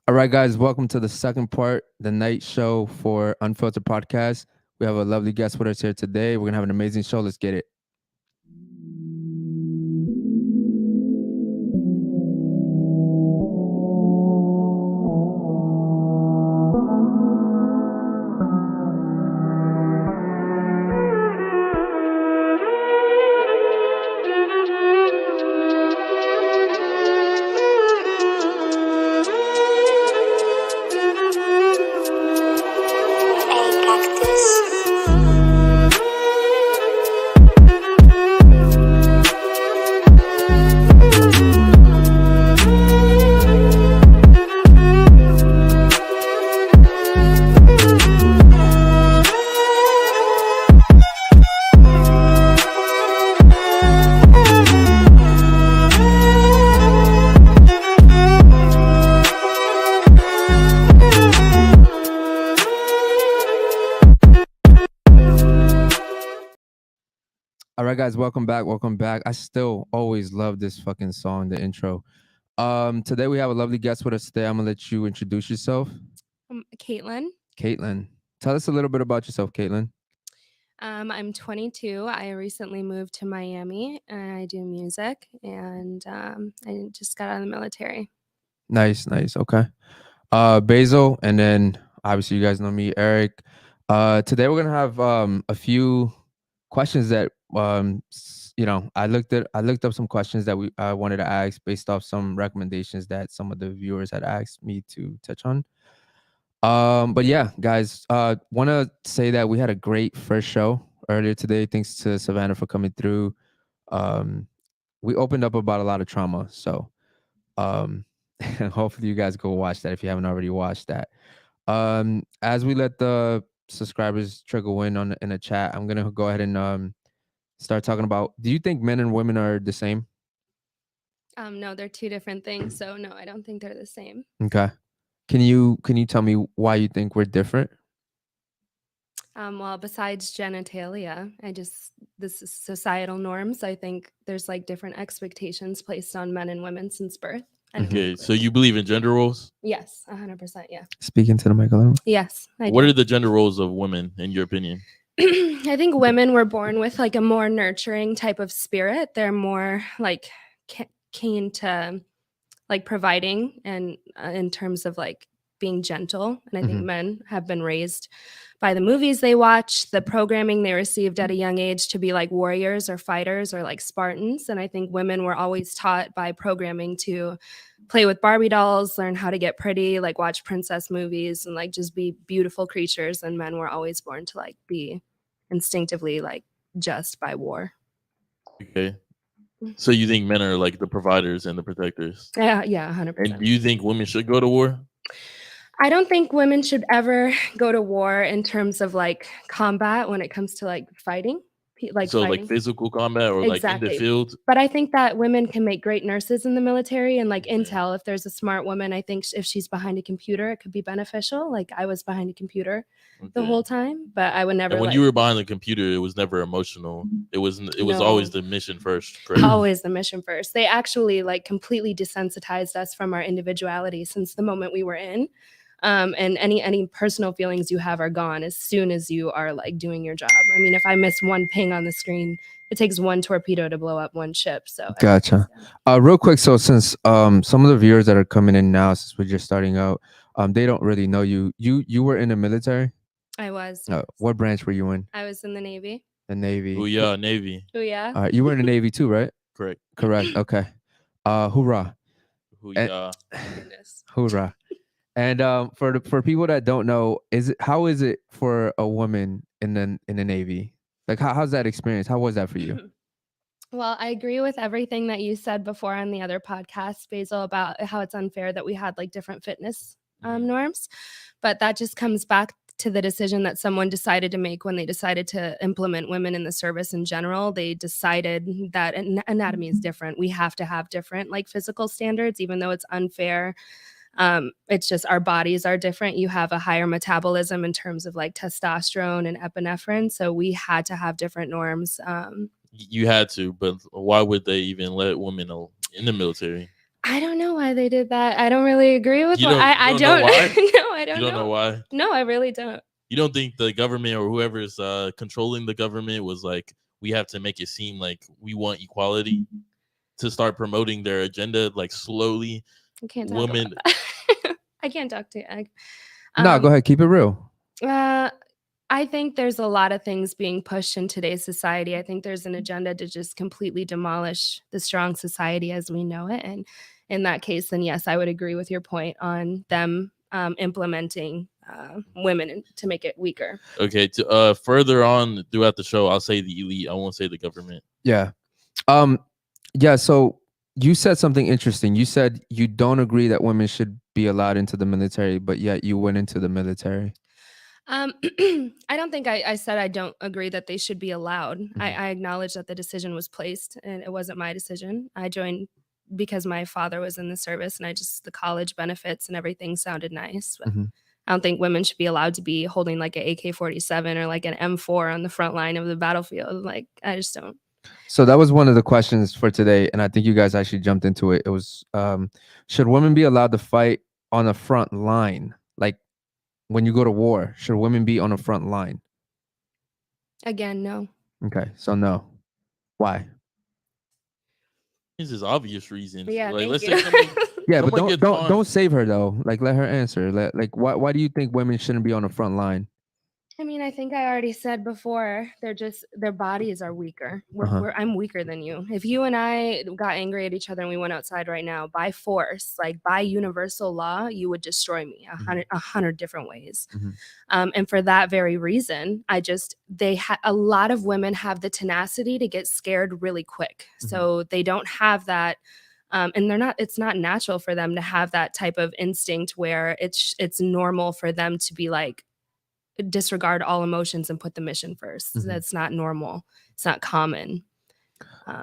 All right, guys, welcome to the second part, the night show for Unfiltered Podcast. We have a lovely guest with us here today. We're going to have an amazing show. Let's get it. All right, guys, welcome back. Welcome back. I still always love this fucking song, the intro. Today we have a lovely guest with us today. I'm gonna let you introduce yourself. Caitlin. Caitlin, tell us a little bit about yourself, Caitlin. I'm 22. I recently moved to Miami and I do music and I just got out of the military. Nice. Okay. Basil, and then obviously you guys know me, Eric. Today we're gonna have a few questions that I looked up some questions that I wanted to ask based off some recommendations that some of the viewers had asked me to touch on. But yeah, guys, want to say that we had a great first show earlier today. Thanks to Savannah for coming through. We opened up about a lot of trauma, so hopefully you guys go watch that if you haven't already watched that. As we let the subscribers trickle in in the chat, I'm gonna go ahead and start talking about. Do you think men and women are the same? No, they're two different things. So no, I don't think they're the same. Okay. Can you tell me why you think we're different? Well, besides genitalia, this is societal norms. I think there's like different expectations placed on men and women since birth. Okay, so you believe in gender roles? Yes, 100%. Yeah. Speaking to the mic a little. Yes. What are the gender roles of women, in your opinion? I think women were born with like a more nurturing type of spirit. They're more like keen to like providing and in terms of like being gentle. And I think men have been raised by the movies they watch, the programming they received at a young age to be like warriors or fighters or like Spartans. And I think women were always taught by programming to play with Barbie dolls, learn how to get pretty, like watch princess movies and like just be beautiful creatures. And men were always born to like be instinctively like just by war. Okay. So you think men are like the providers and the protectors? Yeah, 100%. And do you think women should go to war? I don't think women should ever go to war in terms of like combat when it comes to like fighting. Like physical combat or exactly. Like in the field. But I think that women can make great nurses in the military and like intel. If there's a smart woman, I think if she's behind a computer, it could be beneficial. Like I was behind a computer the whole time, but I would never. And when you were behind the computer, it was never emotional. It was always the mission first. Correct? Always the mission first. They actually like completely desensitized us from our individuality since the moment we were in. And any personal feelings you have are gone as soon as you are like doing your job. I mean, if I miss one ping on the screen, it takes one torpedo to blow up one ship. So gotcha. Real quick, so since some of the viewers that are coming in now, since we're just starting out, they don't really know you. You were in the military? I was. What branch were you in? I was in the Navy. The Navy. Oh yeah, Navy. Oh yeah. You were in the Navy too, right? Correct. Okay. Hoorah. Goodness. Hoorah. And for people that don't know, how is it for a woman in the Navy? Like how's that experience? How was that for you? Well, I agree with everything that you said before on the other podcast, Basil, about how it's unfair that we had like different fitness norms. But that just comes back to the decision that someone decided to make when they decided to implement women in the service in general. They decided that anatomy is different. We have to have different like physical standards, even though it's unfair. It's just our bodies are different. You have a higher metabolism in terms of like testosterone and epinephrine. So we had to have different norms. You had to, but why would they even let women in the military? I don't know why they did that. I don't really agree with You what don't- I you don't know why? No, I don't You don't know why? No, I really don't. You don't think the government or whoever is controlling the government was like, we have to make it seem like we want equality to start promoting their agenda, like slowly? I can't talk Women, about that. I can't talk to you. No, go ahead. Keep it real. I think there's a lot of things being pushed in today's society. I think there's an agenda to just completely demolish the strong society as we know it. And in that case, then yes, I would agree with your point on them implementing women to make it weaker. okay. To further on throughout the show, I'll say the elite. I won't say the government. Yeah. Yeah. So you said something interesting. You said you don't agree that women should be allowed into the military, but yet you went into the military. I don't think I said I don't agree that they should be allowed. I acknowledge that the decision was placed and it wasn't my decision. I joined because my father was in the service and the college benefits and everything sounded nice. But I don't think women should be allowed to be holding like an AK-47 or like an M4 on the front line of the battlefield. Like, I just don't. So that was one of the questions for today. And I think you guys actually jumped into it. It was, should women be allowed to fight on the front line? Like when you go to war, should women be on the front line? Again, no. Okay. So no. Why? This is obvious reasons. Yeah, like, thank let's you. say somebody, Yeah, but someone don't save her though. Like let her answer. Like why do you think women shouldn't be on the front line? I mean, I think I already said before, their bodies are weaker. I'm weaker than you. If you and I got angry at each other and we went outside right now, by force, like by universal law, you would destroy me a hundred different ways. And for that very reason, a lot of women have the tenacity to get scared really quick. So they don't have that. And it's not natural for them to have that type of instinct where it's normal for them to be like, disregard all emotions and put the mission first. That's not normal. It's not common.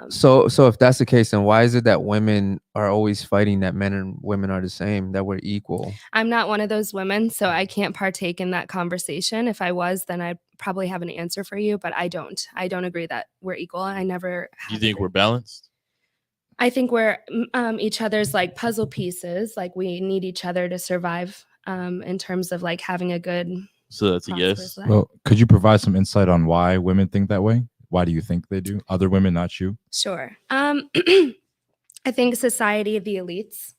So if that's the case, then why is it that women are always fighting that men and women are the same, that we're equal? I'm not one of those women, so I can't partake in that conversation. If I was, then I'd probably have an answer for you, but I don't agree that we're equal. I never have. Do you think we're balanced? I think we're each other's like puzzle pieces. Like we need each other to survive in terms of like having a good. So that's a yes. Well, could you provide some insight on why women think that way? Why do you think they do? Other women, not you? Sure. I think society, the elites,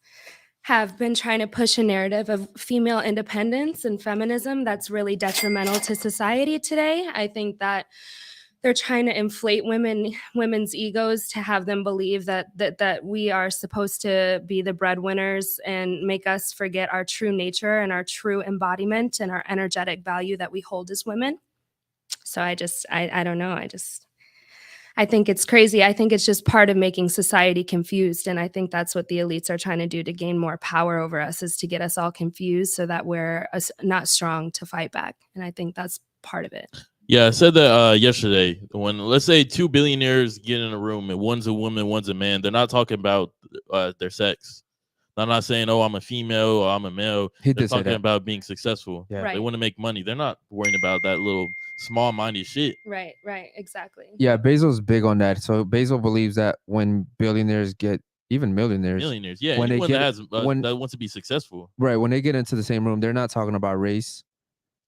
have been trying to push a narrative of female independence and feminism that's really detrimental to society today. I think that they're trying to inflate women's egos to have them believe that we are supposed to be the breadwinners and make us forget our true nature and our true embodiment and our energetic value that we hold as women. So I don't know. I think it's crazy. I think it's just part of making society confused. And I think that's what the elites are trying to do to gain more power over us, is to get us all confused so that we're not strong to fight back. And I think that's part of it. Yeah, I said that yesterday. When, let's say, two billionaires get in a room and one's a woman, one's a man, they're not talking about their sex. They're not saying, oh, I'm a female or I'm a male. They're talking about being successful. Yeah. Right. They want to make money. They're not worrying about that little small-minded shit. Right, exactly. Yeah, Bezos big on that. So Bezos believes that when billionaires get, even millionaires, yeah, when anyone they get, that wants to be successful, right, when they get into the same room, they're not talking about race,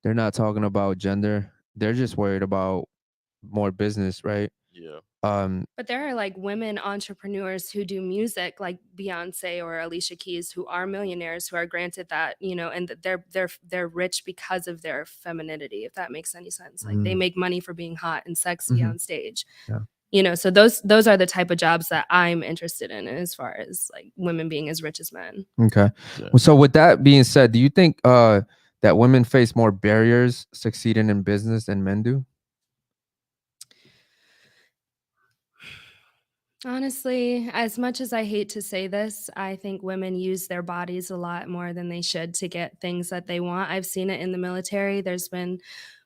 they're not talking about gender, they're just worried about more business, right? Yeah. But there are like women entrepreneurs who do music, like Beyonce or Alicia Keys, who are millionaires, who are granted that, and they're rich because of their femininity, if that makes any sense. Like they make money for being hot and sexy on stage. Yeah. So those are the type of jobs that I'm interested in as far as like women being as rich as men. Okay. Yeah. So with that being said, do you think that women face more barriers succeeding in business than men do? Honestly, as much as I hate to say this, I think women use their bodies a lot more than they should to get things that they want. I've seen it in the military. There's been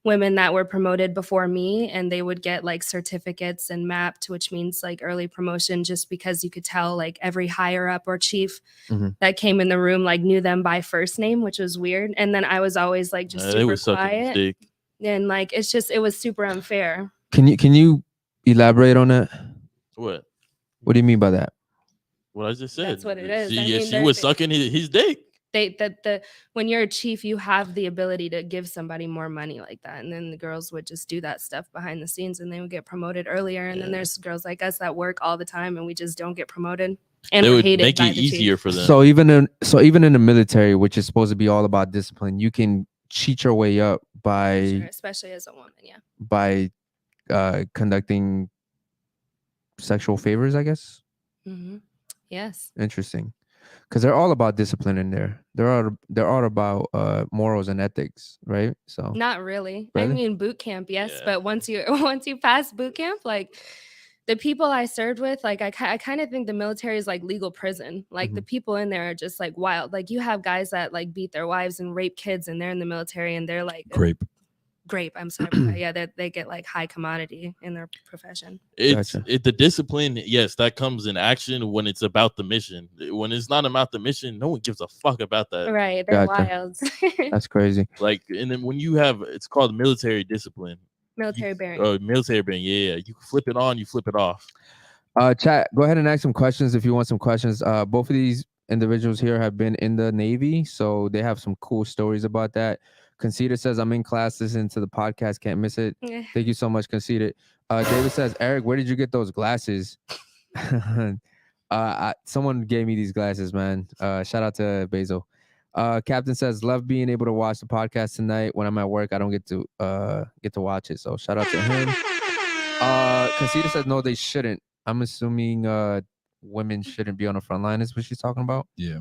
women that were promoted before me, and they would get like certificates and mapped, which means like early promotion, just because you could tell like every higher up or chief that came in the room like knew them by first name, which was weird. And then I was always like just super quiet. And like it was super unfair. Can you elaborate on that? What? What do you mean by that? What I just said. That's what it is. I She mean, was sucking his dick. When you're a chief, you have the ability to give somebody more money like that, and then the girls would just do that stuff behind the scenes, and they would get promoted earlier. And then there's girls like us that work all the time, and we just don't get promoted, and They we're would hated make by it the easier chief. for them. So even in the military, which is supposed to be all about discipline, you can cheat your way up by Sure, especially as a woman, yeah. by conducting sexual favors, I guess. Mm-hmm. Yes. Interesting, because they're all about discipline in there. They're all about morals and ethics, right? So Not really. Really? I mean, boot camp, yes, Yeah. but once you pass boot camp, like the people I served with, like I kind of think the military is like legal prison. Like the people in there are just like wild. Like you have guys that like beat their wives and rape kids, and they're in the military, and they're like Grape. I'm sorry about that. Yeah, they get like high commodity in their profession. Gotcha. The discipline, yes, that comes in action when it's about the mission. When it's not about the mission, no one gives a fuck about that. Right, they're Gotcha. wild. That's crazy. Like, and then when you have, it's called military discipline. Military bearing. Military bearing. Yeah, you flip it on, you flip it off. Chat, go ahead and ask some questions if you want some questions. Both of these individuals here have been in the Navy, so they have some cool stories about that. Conceited says, I'm in class listening to the podcast, can't miss it. Thank you so much, Conceited. David says, Eric, where did you get those glasses? Someone gave me these glasses, man. Shout out to Basil. Captain says, love being able to watch the podcast tonight. When I'm at work, I don't get to watch it. So shout out to him. Conceited says, no, they shouldn't. I'm assuming women shouldn't be on the front line is what she's talking about. Yeah.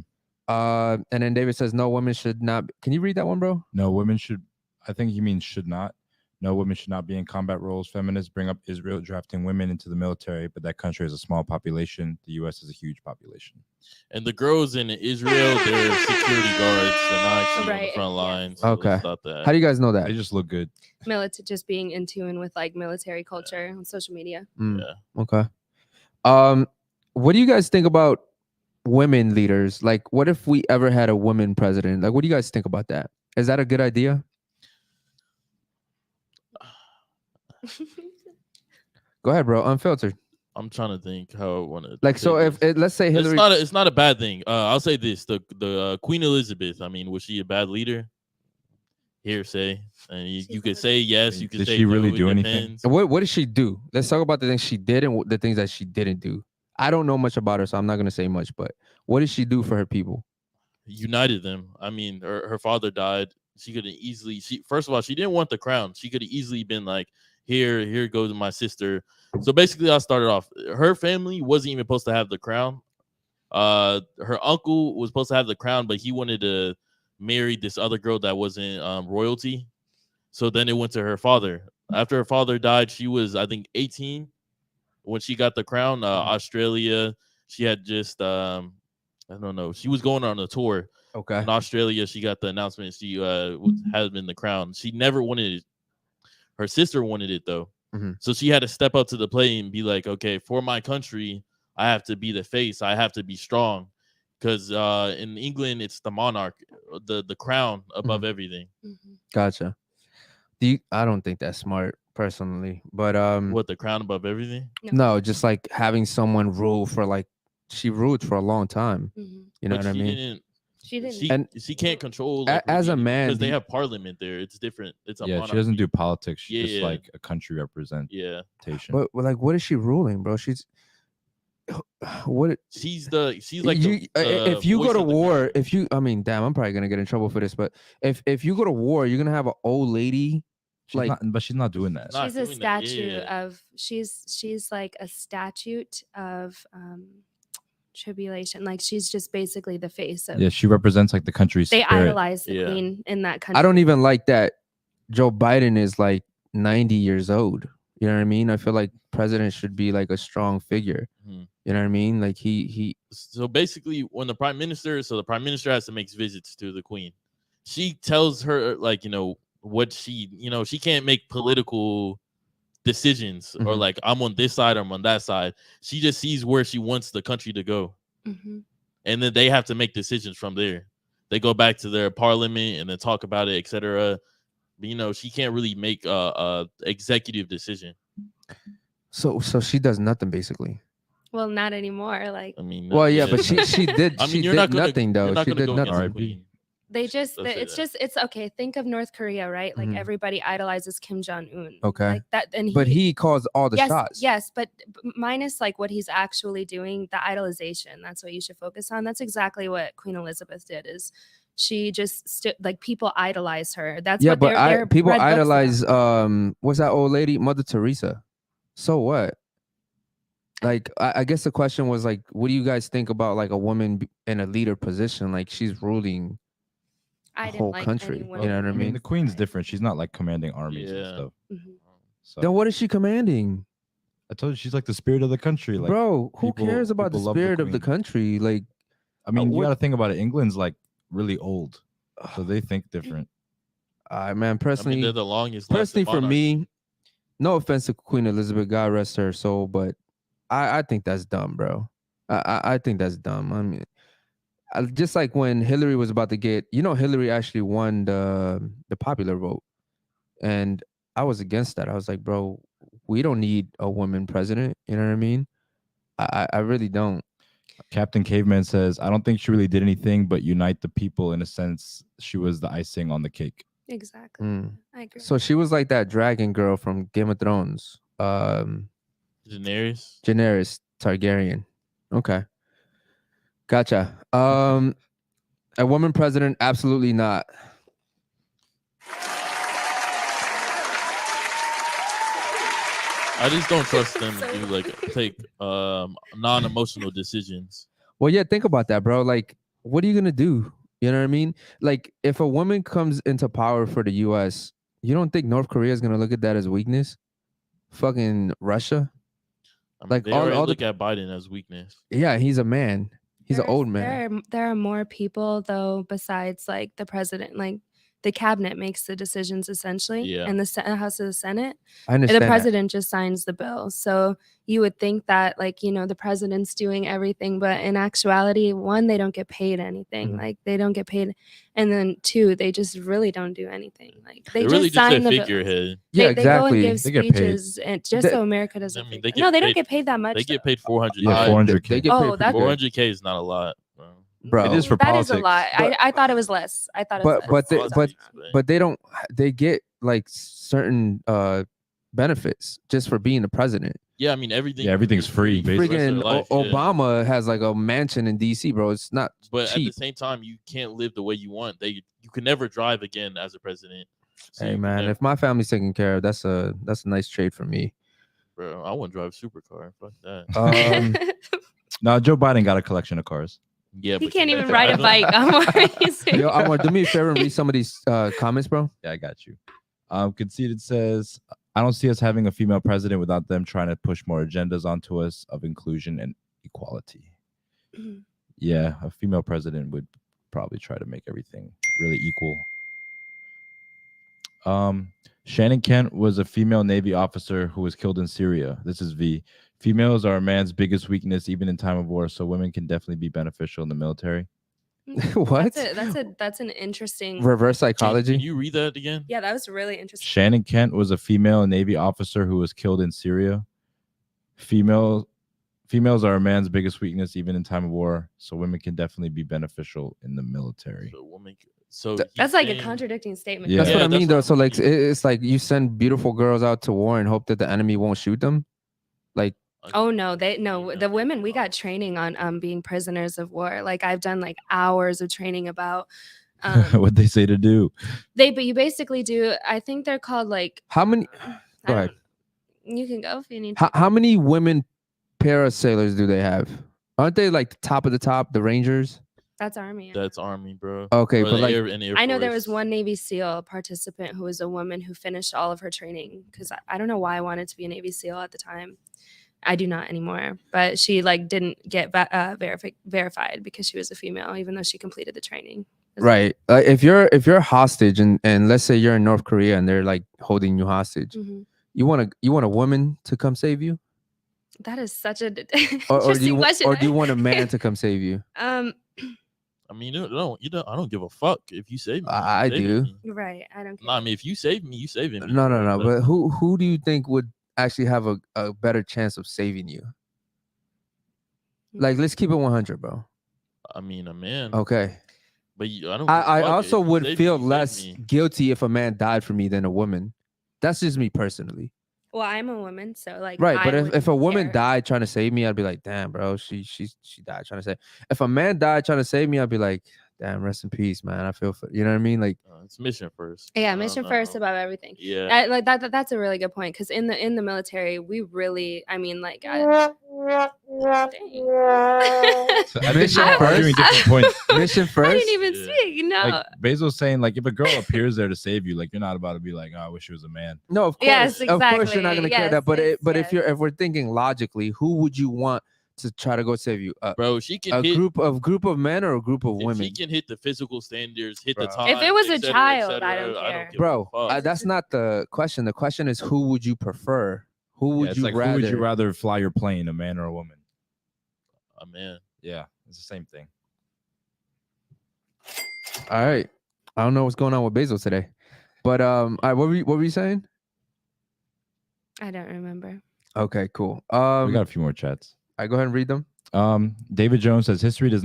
And then David says, no, women should not. Can you read that one, bro? No, women should. I think he means should not. No, women should not be in combat roles. Feminists bring up Israel drafting women into the military, but that country has a small population. The U.S. is a huge population. And the girls in Israel, they're security guards. They're not actually on the front lines. So Okay. it's not that. How do you guys know that? They just look good. Just being in tune with like military culture on social media. Yeah. Okay. What do you guys think about women leaders? Like, what if we ever had a woman president? Like, what do you guys think about that? Is that a good idea? Go ahead, bro. Unfiltered. I'm trying to think how I want to. Like, so if let's say Hillary, it's not a bad thing. I'll say this: the Queen Elizabeth. I mean, was she a bad leader? Hearsay, and you could say yes. You could Did say she really no, do it anything? depends. what did she do? Let's talk about the things she did and the things that she didn't do. I don't know much about her, so I'm not gonna say much. But what did she do for her people? United them. I mean, her father died. She could have easily. First of all, she didn't want the crown. She could have easily been like, here goes my sister. So basically, I started off. Her family wasn't even supposed to have the crown. Her uncle was supposed to have the crown, but he wanted to marry this other girl that wasn't royalty. So then it went to her father. After her father died, she was, I think, 18 when she got the crown. Australia, she had just I don't know. She was going on a tour. Okay. In Australia, she got the announcement she had been the crown. She never wanted it. Her sister wanted it though. So she had to step up to the plate and be like, okay, for my country, I have to be the face. I have to be strong. Because in England, it's the monarch, the crown above everything. Gotcha. I don't think that's smart personally, but What, the crown above everything? no, just like having someone rule for like she ruled for a long time. You know But what I mean? She didn't. She can't control like, as a man, because they have parliament there. It's different. It's a monarchy. She doesn't do politics. She's just Yeah. like a country representation. Yeah. but like, what is she ruling, bro? She's what? She's like if you go to war, country. I mean, damn, I'm probably gonna get in trouble for this, but if you go to war, you're gonna have an old lady. But she's not doing that. Not She's a doing that, statute yeah. of she's like a statute of tribulation. Like she's just basically the face of. Yeah, she represents like the country's They spirit. idolize the queen in that country. I don't even like that Joe Biden is like 90 years old. You know what I mean? I feel like president should be like a strong figure. You know what I mean? Like he. So basically, when the prime minister has to make visits to the queen. She tells her like, what she can't make political decisions or like I'm on this side or I'm on that side. She just sees where she wants the country to go, and then they have to make decisions from there. They go back to their parliament and then talk about it, etc. But she can't really make a executive decision. So she does nothing basically. Well, not anymore. Like I mean, Well, yeah, but she did I mean, she you're did not gonna, nothing You're though. not She gonna did go against the nothing. queen. they just Let's say it's that. just it's okay. Think of North Korea, right? Like Mhm. everybody idolizes Kim Jong-un. Okay. Like that, and But he calls all the yes, shots. yes, but minus like what he's actually doing, the idolization. That's what you should focus on. That's exactly what Queen Elizabeth did. Is she just like people idolize her? That's Yeah, what but they're people read books about. idolize what's that old lady, Mother Teresa? So what? Like I guess the question was like, what do you guys think about like a woman in a leader position? Like she's ruling I the didn't whole like country. any You women know what I I mean, mean? the queen's different. She's not like commanding armies and Yeah. stuff. Mhm. So Then what is she commanding? I told you she's like the spirit of the country. Like, Bro, who people- cares about the people love the spirit of the queen. country? Like I mean, you what- got to think about it. England's like really old, so they think different. man, I mean, personally, they're the longest. lasting for monarchy. me, no offense to Queen Elizabeth, God rest her soul, but I think that's dumb, bro. I think that's dumb. I mean, just like when Hillary was about to get, Hillary actually won the popular vote, and I was against that. I was like, bro, we don't need a woman president. You know what I mean? I really don't. Captain Caveman says, I don't think she really did anything but unite the people. In a sense, she was the icing on the cake. Exactly. Mm. I agree. So she was like that dragon girl from Game of Thrones. Daenerys. Daenerys Targaryen. Okay. Gotcha. A woman president? Absolutely not. I just don't trust them to do like take non-emotional decisions. Well, yeah, think about that, bro. Like, what are you gonna do? You know what I mean? Like, if a woman comes into power for the US, you don't think North Korea is gonna look at that as weakness? Fucking Russia? I mean, Like, they all already the- look at Biden as weakness. Yeah, he's a man. He's an old man. There are more people though besides like the president. Like the cabinet makes the decisions essentially, Yeah. and the House of the Senate. I understand. The that. president just signs the bill. So you would think that like the president's doing everything, but in actuality, one, they don't get paid anything. Mhm. Like they don't get paid, and then two, they just really don't do anything. Like they They're really just sign a the bills. figurehead. Yeah, They go and exactly. give They get paid. speeches, and just They- so America doesn't. I mean, think they that- get no, they don't paid- get paid that much. They get though. paid 400. Yeah, They 400K. get paid Oh, pretty that's- good. 400K is not a lot, Bro. It is for That is a politics. lot. But- I thought it was less. I thought it was But less. but they don't. They get like certain benefits just for being the president. yeah, I mean everything. Yeah, everything's free, for the rest of Freaking their life, yeah. Obama has like a mansion in DC, bro. It's not But cheap. at the same time, you can't live the way you want. You can never drive again as a president. So Hey you can man, never- if my family's taken care of, that's a nice trade for me. bro, I want to drive a supercar. Fuck that. No, Joe Biden got a collection of cars. Yeah, He but can't can even they ride a drive bike. them? Yo, Amor, do me a favor and read some of these comments, bro. Yeah, I got you. Conceited says, I don't see us having a female president without them trying to push more agendas onto us of inclusion and equality. Mhm. Yeah, a female president would probably try to make everything really equal. Shannon Kent was a female Navy officer who was killed in Syria. This is V. Females are a man's biggest weakness, even in time of war, so women can definitely be beneficial in the military. What? That's an interesting. Reverse psychology. Can you read that again? Yeah, that was really interesting. Shannon Kent was a female Navy officer who was killed in Syria. Females are a man's biggest weakness, even in time of war, so women can definitely be beneficial in the military. So woman. So That's he's like a saying- contradicting statement. Yeah. That's what I Yeah, mean, that's though. what So I like, mean. it's like you send beautiful girls out to war and hope that the enemy won't shoot them. Like, Oh no, the women, we got training on being prisoners of war. Like I've done like hours of training about What they say to do. but you basically do. I think they're called like. how many? I Go don't- ahead. You can go if you need to. How many women parasailers do they have? Aren't they like the top of the top, the Rangers? That's Army. That's Army, bro. Okay, Or but the like, Air I know there was Force. one Navy SEAL participant who was a woman who finished all of her training because I don't know why I wanted to be a Navy SEAL at the time. I do not anymore, but she like didn't get verified because she was a female, even though she completed the training. right? If you're hostage and let's say you're in North Korea and they're like holding you hostage, Mhm. you want a woman to come save you, That is such a or do interesting question. you want a man to come save you? I mean, no, I don't give a fuck if you save me. I you saving do. me. Right, I don't care. No, I mean, if you save me, you saving me. No, bro. but who do you think would actually have a better chance of saving you? Like, let's keep it 100, bro. I mean, a man. Okay. But I don't. I fuck it. also If you would save me, feel you save less me. guilty if a man died for me than a woman. That's just me personally. Well, I'm a woman, so like Right, but I if a wouldn't woman care. died trying to save me, I'd be like, damn, bro, she died trying to save. If a man died trying to save me, I'd be like, damn, rest in peace, man. I feel for you know what I mean? Like, It's mission first. Yeah, I don't mission first know. above everything. Yeah. Like that's a really good point because in the military, we really, I mean, like, dang. So I think Mission we're arguing first? different points. mission first. I didn't even Yeah. speak. No. Like Basil's saying, like if a girl appears there to save you, like you're not about to be like, oh, I wish it was a man. No, of course, Yes, of course, you're not exactly. gonna care Yes, that. But yes, but yes. if we're thinking logically, who would you want to try to go save you? Bro, she can A hit. group of men or a group of If women? she can hit the physical standards, hit the Bro. time. If it was a et cetera, et child, I cetera, don't care. give a Bro, fuck. that's not the question. The question is, who would you prefer? Who Yeah, would it's you like rather? who would you rather fly your plane, a man or a woman? A man. Yeah, it's the same thing. All right. I don't know what's going on with Basil today, but all right, what were you saying? I don't remember. Okay, cool. We got a few more chats. all right, go ahead and read them. David Jones says history does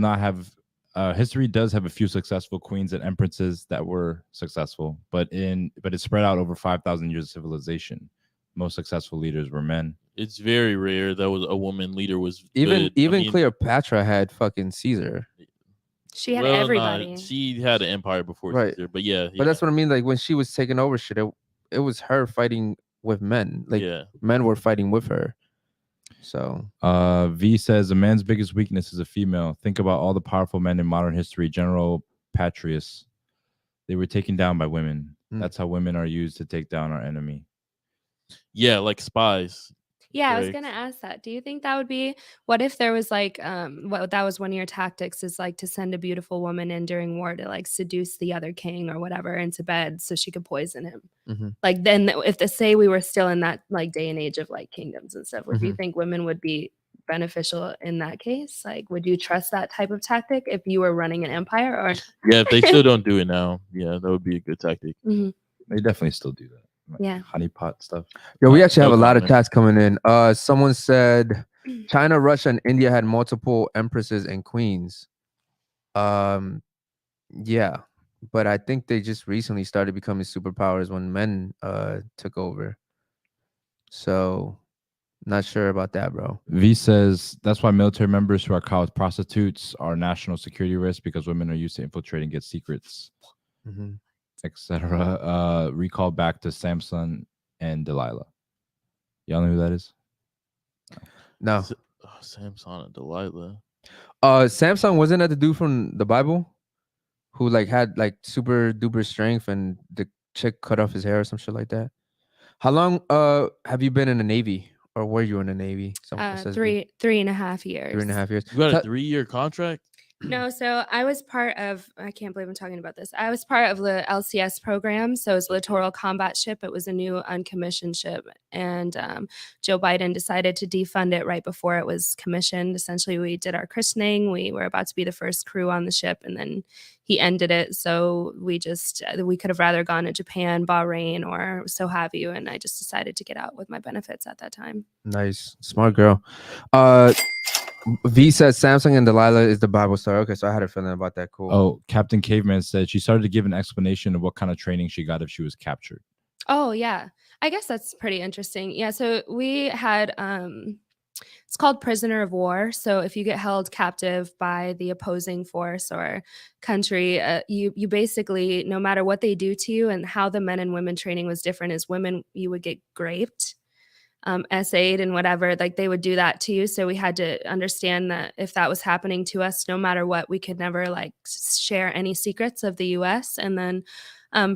have a few successful queens and empresses that were successful, but it's spread out over 5,000 years of civilization. Most successful leaders were men. It's very rare that was a woman leader was Even good. I mean, Cleopatra had fucking Caesar. She had well, nah, everybody. she had an empire before Right. Caesar, but yeah. But that's what I mean. Like when she was taking over shit, it was her fighting with men. Like yeah. men were fighting with her. So V says a man's biggest weakness is a female. Think about all the powerful men in modern history. General Patrius, they were taken down by women. That's how women are used to take down our enemy. Yeah, like spies. Yeah, I was Correct. gonna ask that. Do you think that would be what if there was like what that was one of your tactics is like to send a beautiful woman in during war to like seduce the other king or whatever into bed so she could poison him? Mhm. Like then if the say we were still in that like day and age of like kingdoms and stuff, would you Mhm. think women would be beneficial in that case? Like would you trust that type of tactic if you were running an empire or Yeah, if they still don't do it now, yeah, that would be a good tactic. Mhm. They definitely still do that. Like Yeah. honeypot stuff. yeah, we actually have a lot of comment. chats coming in. Someone said China, Russia, and India had multiple empresses and queens. Yeah, but I think they just recently started becoming superpowers when men took over. So not sure about that, bro. V says that's why military members who are called prostitutes are national security risks because women are used to infiltrate and get secrets, Mhm. etc. Recall back to Samson and Delilah. Y'all know who that is? No, Samson and Delilah. Samsung wasn't that the dude from the Bible who like had like super duper strength and the chick cut off his hair or some shit like that? How long have you been in the Navy or were you in the Navy? Someone says 3.5 years. 3.5 years. You got a Ta- 3-year contract? No, so I was part of, I can't believe I'm talking about this. I was part of the LCS program. So it's Littoral Combat Ship. It was a new uncommissioned ship. And Joe Biden decided to defund it right before it was commissioned. Essentially, we did our christening. We were about to be the first crew on the ship. And then he ended it. So we could have rather gone to Japan, Bahrain, or so have you. And I just decided to get out with my benefits at that time. Nice. Smart girl. V says Samsung and Delilah is the Bible story. Okay, so I had a feeling about that. Cool. Oh, Captain Caveman said she started to give an explanation of what kind of training she got if she was captured. Oh, yeah. I guess that's pretty interesting. Yeah, so we had it's called prisoner of war. So if you get held captive by the opposing force or country, you basically, no matter what they do to you, and how the men and women training was different is women, you would get raped, essayed and whatever, like they would do that to you. So we had to understand that if that was happening to us, no matter what, we could never like share any secrets of the US. And then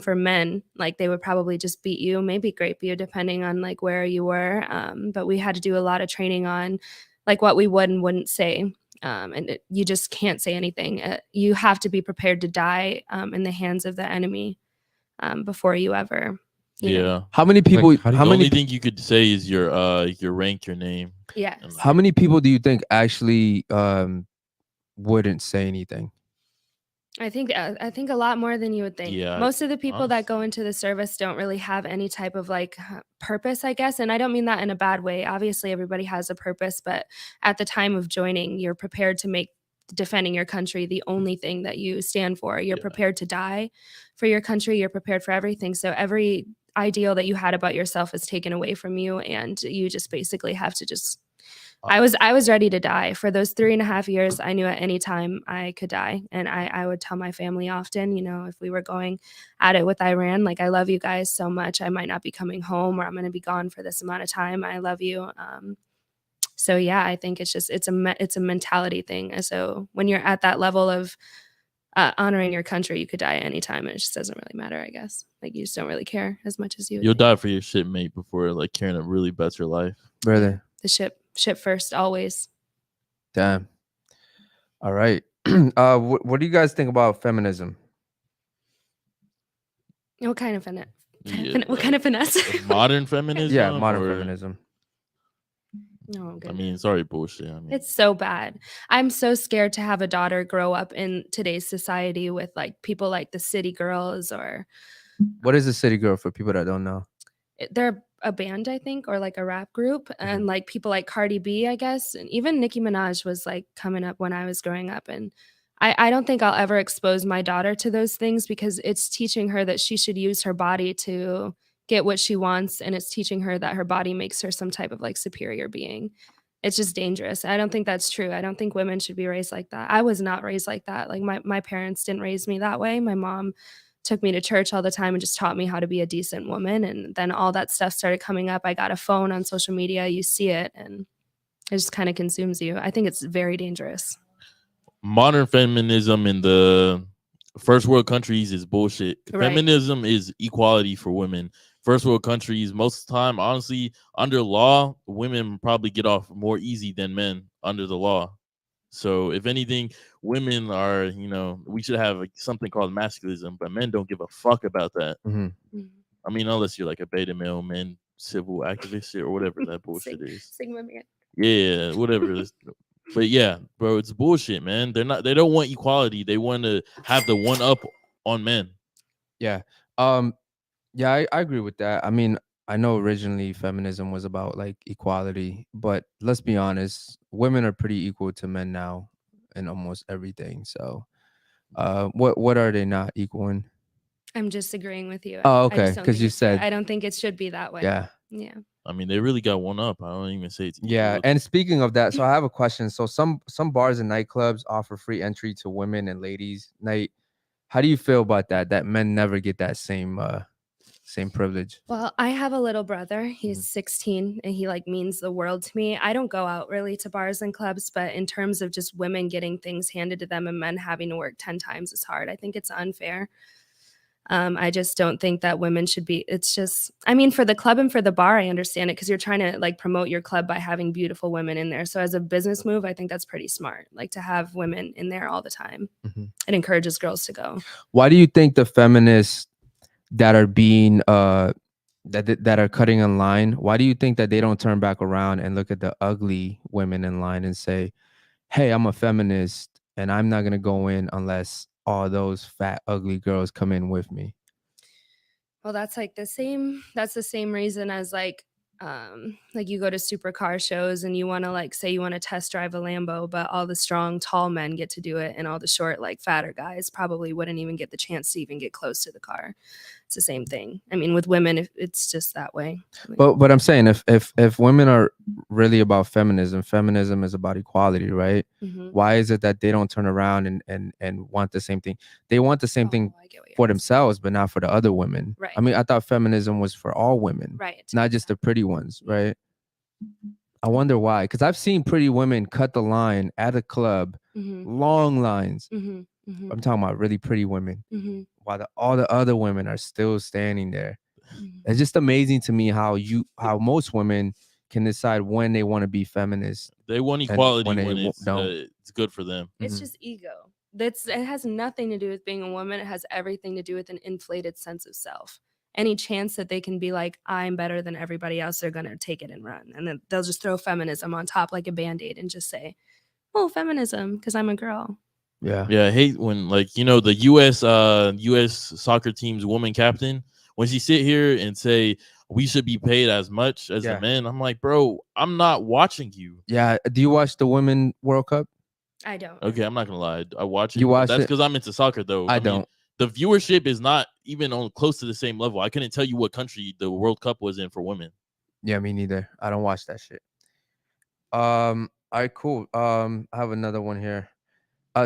for men, like they would probably just beat you, maybe grape you, depending on like where you were. But we had to do a lot of training on like what we would and wouldn't say. You just can't say anything. You have to be prepared to die in the hands of the enemy before you ever. You know. Yeah. How many people? Like, how do how The many? only thing you could say is your rank, your name. Yes. And, How many people do you think actually wouldn't say anything? I think a lot more than you would think. Yeah, Most of the people that honestly. go into the service don't really have any type of like purpose, I guess. And I don't mean that in a bad way. Obviously, everybody has a purpose, but at the time of joining, you're prepared to make defending your country the only thing that you stand for. You're Yeah. prepared to die for your country. You're prepared for everything. So every ideal that you had about yourself is taken away from you, and you just basically have to just I was ready to die. For those 3.5 years, I knew at any time I could die. And I would tell my family often, if we were going at it with Iran, like, I love you guys so much. I might not be coming home, or I'm going to be gone for this amount of time. I love you. So yeah, I think it's a mentality thing. And so when you're at that level of honoring your country, you could die at any time. And it just doesn't really matter, I guess. Like, you just don't really care as much as you would You'll think. die for your shit, mate, before like caring to really better life. Really? The ship first, always. Damn. All right. What do you guys think about feminism? What kind of finesse? Yeah, What kind of finesse? modern feminism? Yeah, modern or- feminism. Oh, I goodness. mean, sorry, bullshit. I mean, It's so bad. I'm so scared to have a daughter grow up in today's society with like people like the City Girls, or What is a city girl for people that don't know? they're a band, I think, or like a rap group, and like people like Cardi B, I guess, and even Nicki Minaj was like coming up when I was growing up. And I don't think I'll ever expose my daughter to those things, because it's teaching her that she should use her body to get what she wants, and it's teaching her that her body makes her some type of like superior being. It's just dangerous. I don't think that's true. I don't think women should be raised like that. I was not raised like that. Like, my parents didn't raise me that way. My mom took me to church all the time and just taught me how to be a decent woman. And then all that stuff started coming up. I got a phone, on social media, you see it, and it just kind of consumes you. I think it's very dangerous. modern feminism in the first world countries is bullshit. Right. Feminism is equality for women. First world countries, most of the time, honestly, under law, women probably get off more easy than men under the law. So if anything, women are, we should have something called masculism, but men don't give a fuck about that. Mhm. I mean, unless you're like a beta male man, civil activist shit, or whatever that bullshit is. Sigma man. Yeah, whatever it is. But yeah, bro, it's bullshit, man. They don't want equality. They want to have the one up on men. Yeah. Yeah, I agree with that. I mean, I know originally feminism was about like equality, but let's be honest, women are pretty equal to men now in almost everything. So, what are they not equal in? I'm just agreeing with you. Oh, I okay, just don't 'cause think you it's fair. said- I don't think it should be that way. Yeah. Yeah. I mean, they really got one up. I don't even say it's Yeah, equal. and speaking of that, so I have a question. So some bars and nightclubs offer free entry to women and ladies night. How do you feel about that? That men never get that same privilege. Well, I have a little brother. He's 16, and he like means the world to me. I don't go out really to bars and clubs, but in terms of just women getting things handed to them and men having to work 10 times as hard, I think it's unfair. I just don't think that women should be. It's just, I mean, for the club and for the bar, I understand it, because you're trying to like promote your club by having beautiful women in there. So as a business move, I think that's pretty smart. Like, to have women in there all the time. It encourages girls to go. Why do you think the feminists that are being that are cutting in line, why do you think that they don't turn back around and look at the ugly women in line and say, hey, I'm a feminist and I'm not gonna go in unless all those fat ugly girls come in with me? Well, that's like the same reason as like you go to supercar shows and you want to like say you want to test drive a Lambo, but all the strong tall men get to do it, and all the short like fatter guys probably wouldn't even get the chance to even get close to the car. It's the same thing. I mean, with women, it's just that way. But I'm saying if women are really about feminism is about equality, right? Why is it that they don't turn around and want the same thing? They want the same thing I get what you're for asking. themselves, but not for the other women. Right. I mean, I thought feminism was for all women, Right. not just the pretty ones, right? I wonder why, because I've seen pretty women cut the line at a club, long lines. I'm talking about really pretty women, while all the other women are still standing there. It's just amazing to me how most women can decide when they want to be feminist. They want equality when when they don't. it's good for them. It's just ego. It has nothing to do with being a woman. It has everything to do with an inflated sense of self. Any chance that they can be like, I'm better than everybody else, they're going to take it and run. And then they'll just throw feminism on top like a Band-Aid and just say, oh, feminism, because I'm a girl. Yeah. Yeah, I hate when like, you know, the US soccer team's woman captain, when she sit here and say we should be paid as much as Yeah. the men. I'm like, bro, I'm not watching you. Yeah. Do you watch the Women World Cup? I don't. Okay, I'm not gonna lie. I watch it. You but watch That's it? because I'm into soccer though. I mean, don't. the viewership is not even on close to the same level. I couldn't tell you what country the World Cup was in for women. Yeah, me neither. I don't watch that shit. All right, cool. I have another one here.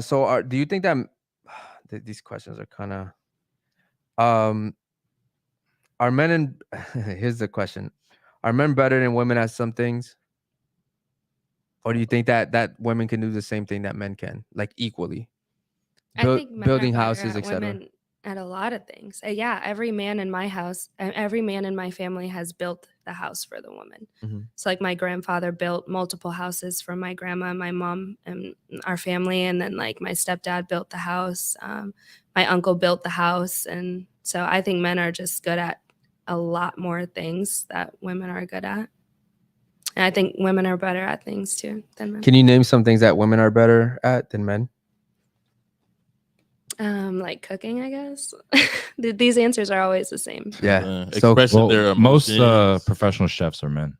So do you think that these questions are kind of are men and here's the question. Are men better than women at some things? Or do you think that women can do the same thing that men can, like equally? I think men Building are better houses, at etc. women at a lot of things. Yeah, every man in my house, every man in my family has built the house for the woman. Mhm. So like my grandfather built multiple houses for my grandma, my mom, and our family, and then like my stepdad built the house. My uncle built the house, and so I think men are just good at a lot more things that women are good at. And I think women are better at things too than men. Can you name some things that women are better at than men? Like cooking, I guess. These answers are always the same. Yeah. So Expressing their most emotions. professional chefs are men.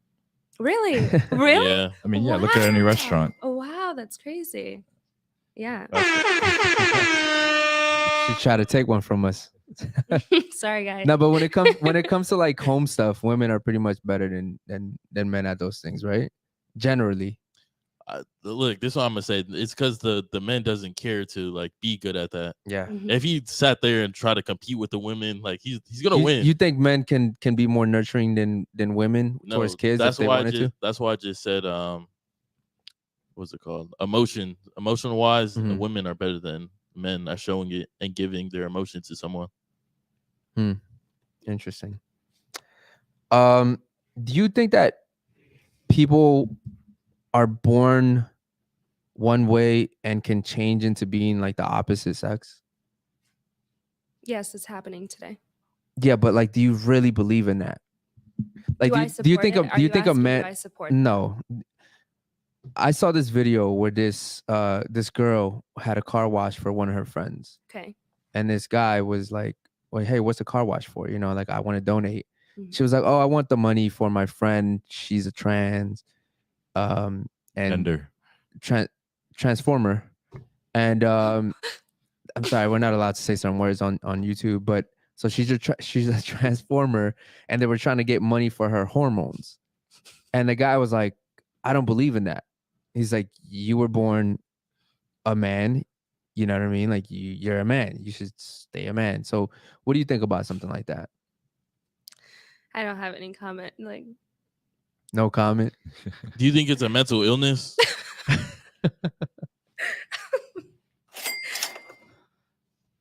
Really? Really? Yeah. I mean, yeah, look at any restaurant. Oh, wow, that's crazy. Yeah. she tried to take one from us. Sorry, guys. No, but when it comes to like home stuff, women are pretty much better than men at those things, right? Generally. Look, this is what I'm gonna say. It's because the men doesn't care to like be good at that. Yeah. Mhm. If he sat there and tried to compete with the women, like he's gonna win. You think men can be more nurturing than women towards kids if they wanted to? That's why I just said what's it called? Emotional wise, Mhm. women are better than men at showing it and giving their emotion to someone. Interesting. Do you think that people are born one way and can change into being like the opposite sex? Yes, it's happening today. Yeah, but like, do you really believe in that? Like, do you think it? do you think a man? Do I support No. I saw this video where this girl had a car wash for one of her friends, Okay. and this guy was like, "Well, hey, what's the car wash for? You know, like I want to donate." Mhm. She was like, "Oh, I want the money for my friend. She's a trans, and Gender. transformer." And I'm sorry, we're not allowed to say some words on YouTube, but so she's a transformer, and they were trying to get money for her hormones. And the guy was like, "I don't believe in that." He's like, "You were born a man, you know what I mean? Like you're a man. You should stay a man." So, what do you think about something like that? I don't have any comment. Like, No comment. Do you think it's a mental illness?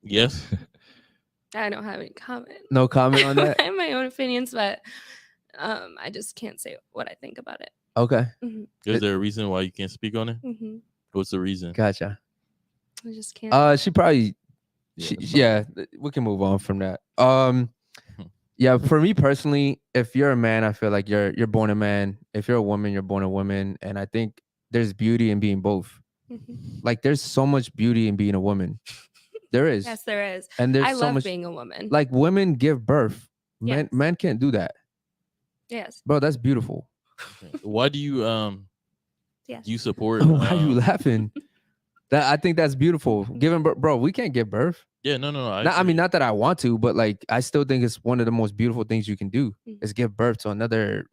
Yes. I don't have any comment. No comment on that. I have my own opinions, but I just can't say what I think about it. Okay, Is there a reason why you can't speak on it? Mm-hmm. What's the reason? gotcha. I just can't. She probably, Yeah, we can move on from that. Yeah, for me personally, if you're a man, I feel like you're born a man. If you're a woman, you're born a woman, and I think there's beauty in being both. Mhm. Like there's so much beauty in being a woman. There is. Yes, there is. And there's I so love much being a woman. like women give birth. Yes. Men can't do that. Yes. Bro, that's beautiful. Why do you Yes. you support? Why are you laughing? I think that's beautiful. Giving birth, bro, we can't give birth. Yeah, no. I mean, not that I want to, but like I still think it's one of the most beautiful things you can do is give birth to another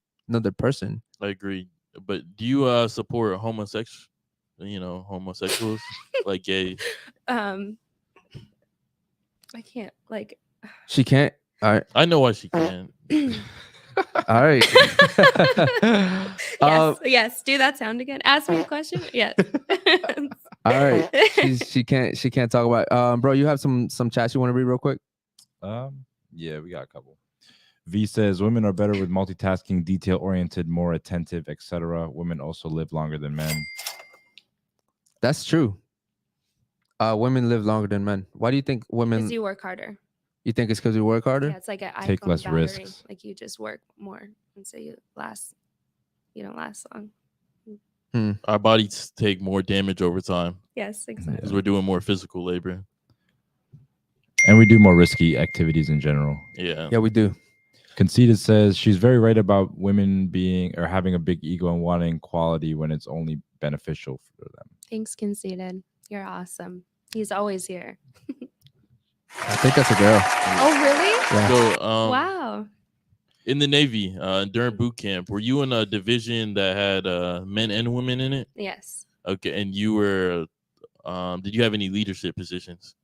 person. I agree. But do you support homosexuals? Like gay? I can't like. She can't. All right. I know why she can't. All right. Yes. Do that sound again. Ask me a question. Yes. All right. She can't talk about bro, you have some chats you want to read real quick? Yeah, we got a couple. V says women are better with multitasking, detail oriented, more attentive, etc. Women also live longer than men. That's true. Women live longer than men. Why do you think women? Because you work harder. You think it's because we work harder? Yeah, it's like an Take iPhone less battery. risks. Like you just work more, and so you don't last long. Our bodies take more damage over time Yes, exactly. because we're doing more physical labor. And we do more risky activities in general. Yeah. Yeah, we do. Conceited says she's very right about women being or having a big ego and wanting quality when it's only beneficial for them. Thanks, Conceited. You're awesome. He's always here. I think that's a girl. Oh, really? Yeah. So, Wow. in the Navy, during boot camp, were you in a division that had men and women in it? Yes. Okay, and you were. Did you have any leadership positions?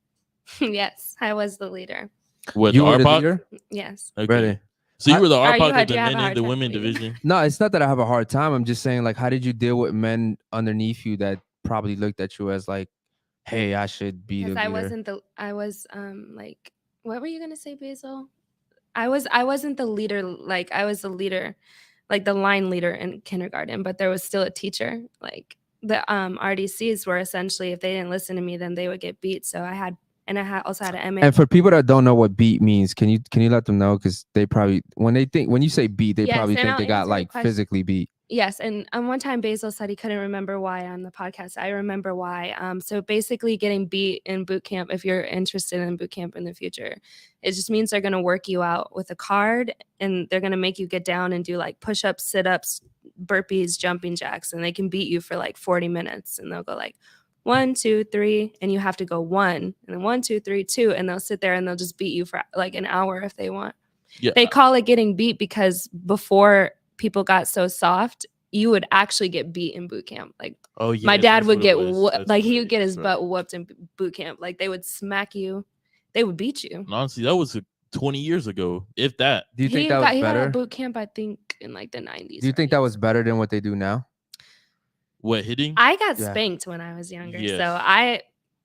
Yes, I was the leader. What, You the were the RPOC? leader? Yes. Okay. Really? So you were the Are you- RPOC of do the you have a men and hard the time women leading? division. No, it's not that I have a hard time. I'm just saying, like, how did you deal with men underneath you that probably looked at you as like, hey, I should be the Because leader? I was like, what were you gonna say, Basil? I wasn't the leader, like I was the leader, like the line leader in kindergarten, but there was still a teacher. Like the RDCs were essentially, if they didn't listen to me, then they would get beat. So I also had an MA. And for people that don't know what beat means, can you let them know? Because they probably when you say beat, they Yes, probably and think I'll they got answer your like question. physically beat. Yes, and one time Basil said he couldn't remember why on the podcast. I remember why. So basically, getting beat in boot camp, if you're interested in boot camp in the future, it just means they're going to work you out with a card, and they're going to make you get down and do like push-ups, sit-ups, burpees, jumping jacks, and they can beat you for like 40 minutes, and they'll go like 1, 2, 3, and you have to go 1, and then 1, 2, 3, 2, and they'll sit there and they'll just beat you for like an hour if they want. Yeah. They call it getting beat because before people got so soft, you would actually get beat in boot camp. Like Oh yeah. my dad that's would what get it was. That's he what would it get is, his right. butt whooped in boot camp. Like they would smack you, they would beat you. And honestly, that was 20 years ago, if that. Do you think He that got was he got out better? of boot camp, I think, in like the 90s. Do you think that was better than what they do now? What, hitting? I got Yeah. spanked when I was younger, Yes. so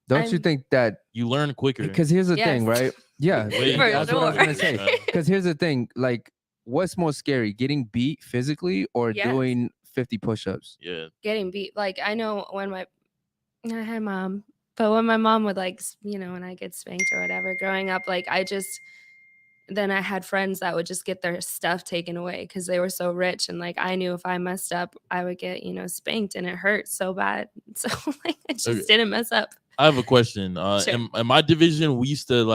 Don't you I'm- think that? You learn quicker. Because here's the thing, Yes. right? Yeah, Way For that's what I was sure. gonna say. Yeah. Because here's the thing, like, what's more scary, getting beat physically or Yes. doing 50 push-ups? Yeah. getting beat. Like I know when hi mom, but when my mom would like, when I get spanked or whatever, growing up, like then I had friends that would just get their stuff taken away because they were so rich, and like I knew if I messed up, I would get spanked, and it hurt so bad. So like I just Okay. didn't mess up. I have a question. Sure. In my division, we used to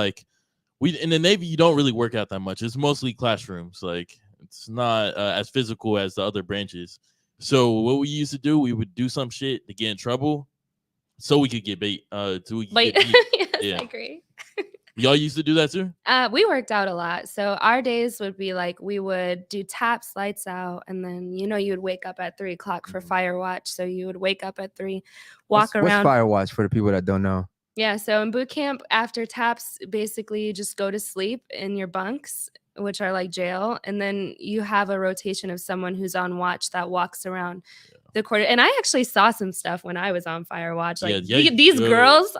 we in the Navy, you don't really work out that much. It's mostly classrooms. Like it's not as physical as the other branches. So what we used to do, we would do some shit to get in trouble, so we could get bait. So we could But get beat. yes, Yeah. I agree. Y'all used to do that too? We worked out a lot. So our days would be like we would do taps, lights out, and then you'd wake up at 3:00 for Mhm. fire watch. So you would wake up at 3, walk What's around. fire watch for the people that don't know? Yeah, so in boot camp, after taps, basically you just go to sleep in your bunks, which are like jail, and then you have a rotation of someone who's on watch that walks around the quarter. And I actually saw some stuff when I was on fire watch. Like these girls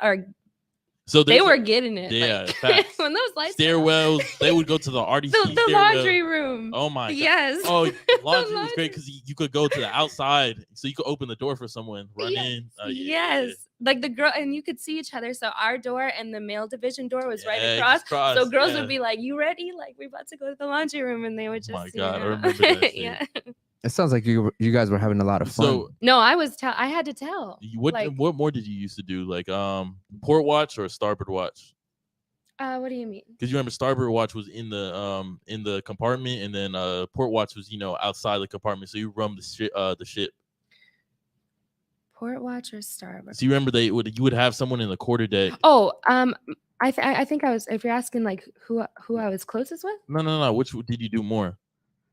So they were getting it. Yeah, like, facts. when those lights stairwells. They would go to the RDC the stairwell. laundry room. Oh my god. Yes. Oh, The laundry was great because you could go to the outside, so you could open the door for someone, run Yes. in. Yeah. Yes. Like the girl, and you could see each other. So our door and the male division door was right Yeah, across. So girls yeah. would be like, "You ready? Like we're about to go to the laundry room," and they would just. Oh my god, I remember that shit. Yeah. It sounds like you guys were having a lot of fun. So No, I had to tell. what Like- what more did you used to do? Like port watch or starboard watch? What do you mean? Because you remember starboard watch was in the compartment, and then port watch was outside the compartment, so you run the ship. Port watch or starboard? So you remember you would have someone in the quarterdeck. Oh, I think I was. If you're asking like who I was closest with. No. Which did you do more?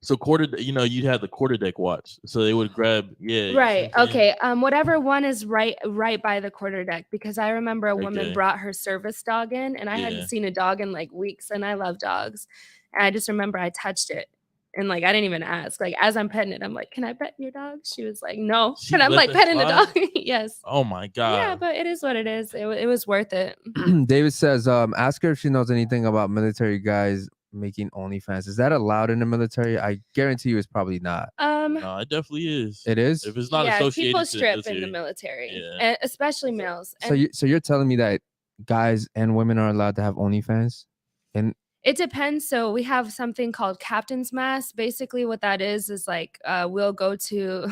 So you'd have the quarterdeck watch, so they would grab. Yeah. you see Right. what I'm saying? Okay. Whatever one is right by the quarterdeck, because I remember a woman Okay. brought her service dog in, and I Yeah. hadn't seen a dog in like weeks, and I love dogs, and I just remember I touched it, and like I didn't even ask. Like as I'm petting it, I'm like, "Can I pet your dog?" She was like, "No," She and I'm let like that petting the slide? dog. Yes. Oh my god. Yeah, but it is what it is. It was worth it. David says, ask her if she knows anything about military guys making OnlyFans. Is that allowed in the military? I guarantee you it's probably not. No, it definitely is. It is? If it's not yeah, associated people to strip in the military, Yeah. and especially males. So you're telling me that guys and women are allowed to have OnlyFans? And It depends. So we have something called captain's mast. Basically, what that is like we'll go to,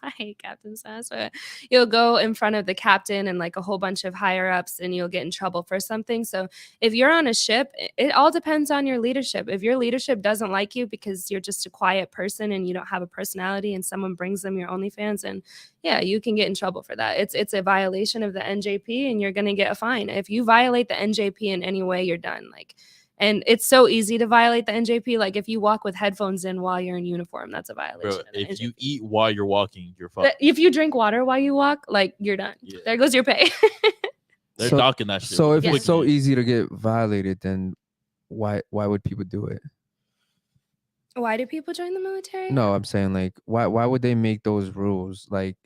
I hate captain's mast, but you'll go in front of the captain and like a whole bunch of higher ups, and you'll get in trouble for something. So if you're on a ship, it all depends on your leadership. If your leadership doesn't like you because you're just a quiet person and you don't have a personality, and someone brings them your OnlyFans, and yeah, you can get in trouble for that. It's a violation of the NJP, and you're gonna get a fine. If you violate the NJP in any way, you're done. Like. And it's so easy to violate the NJP. Like if you walk with headphones in while you're in uniform, that's a violation. Bro, of the if NJP. you eat while you're walking, you're fucked. If you drink water while you walk, like you're done. Yeah. There goes your pay. They're docking that shit. So if Yeah. it's so easy to get violated, then why would people do it? Why do people join the military? No, I'm saying like why would they make those rules? Like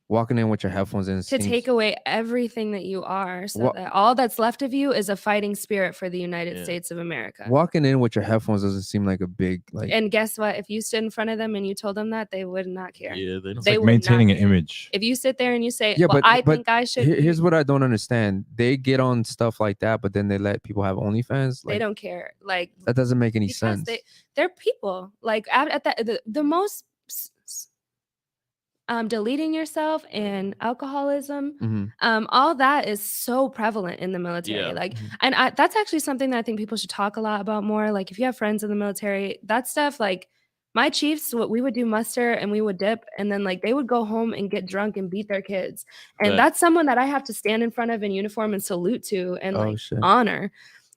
walking in with your headphones in To take away everything that you are, so Wha- that all that's left of you is a fighting spirit for the United Yeah. States of America. walking in with your headphones doesn't seem like a big like. And guess what? If you stood in front of them and you told them that, they would not care. Yeah, they It's don't. They like would not maintaining an care. image. If you sit there and you say, Yeah, well, but- I but think I should, Here's what I don't understand. They get on stuff like that, but then they let people have OnlyFans. they Like don't care. Like that doesn't make any because sense. they're people. Like at that the most deleting yourself and alcoholism, Mhm. all that is so prevalent in the military. Yeah. Like, Mhm. and that's actually something that I think people should talk a lot about more. Like, if you have friends in the military, that stuff, like my chiefs, what we would do muster and we would dip, and then like they would go home and get drunk and beat their kids. And Right. that's someone that I have to stand in front of in uniform and salute to and Oh, like shit. honor.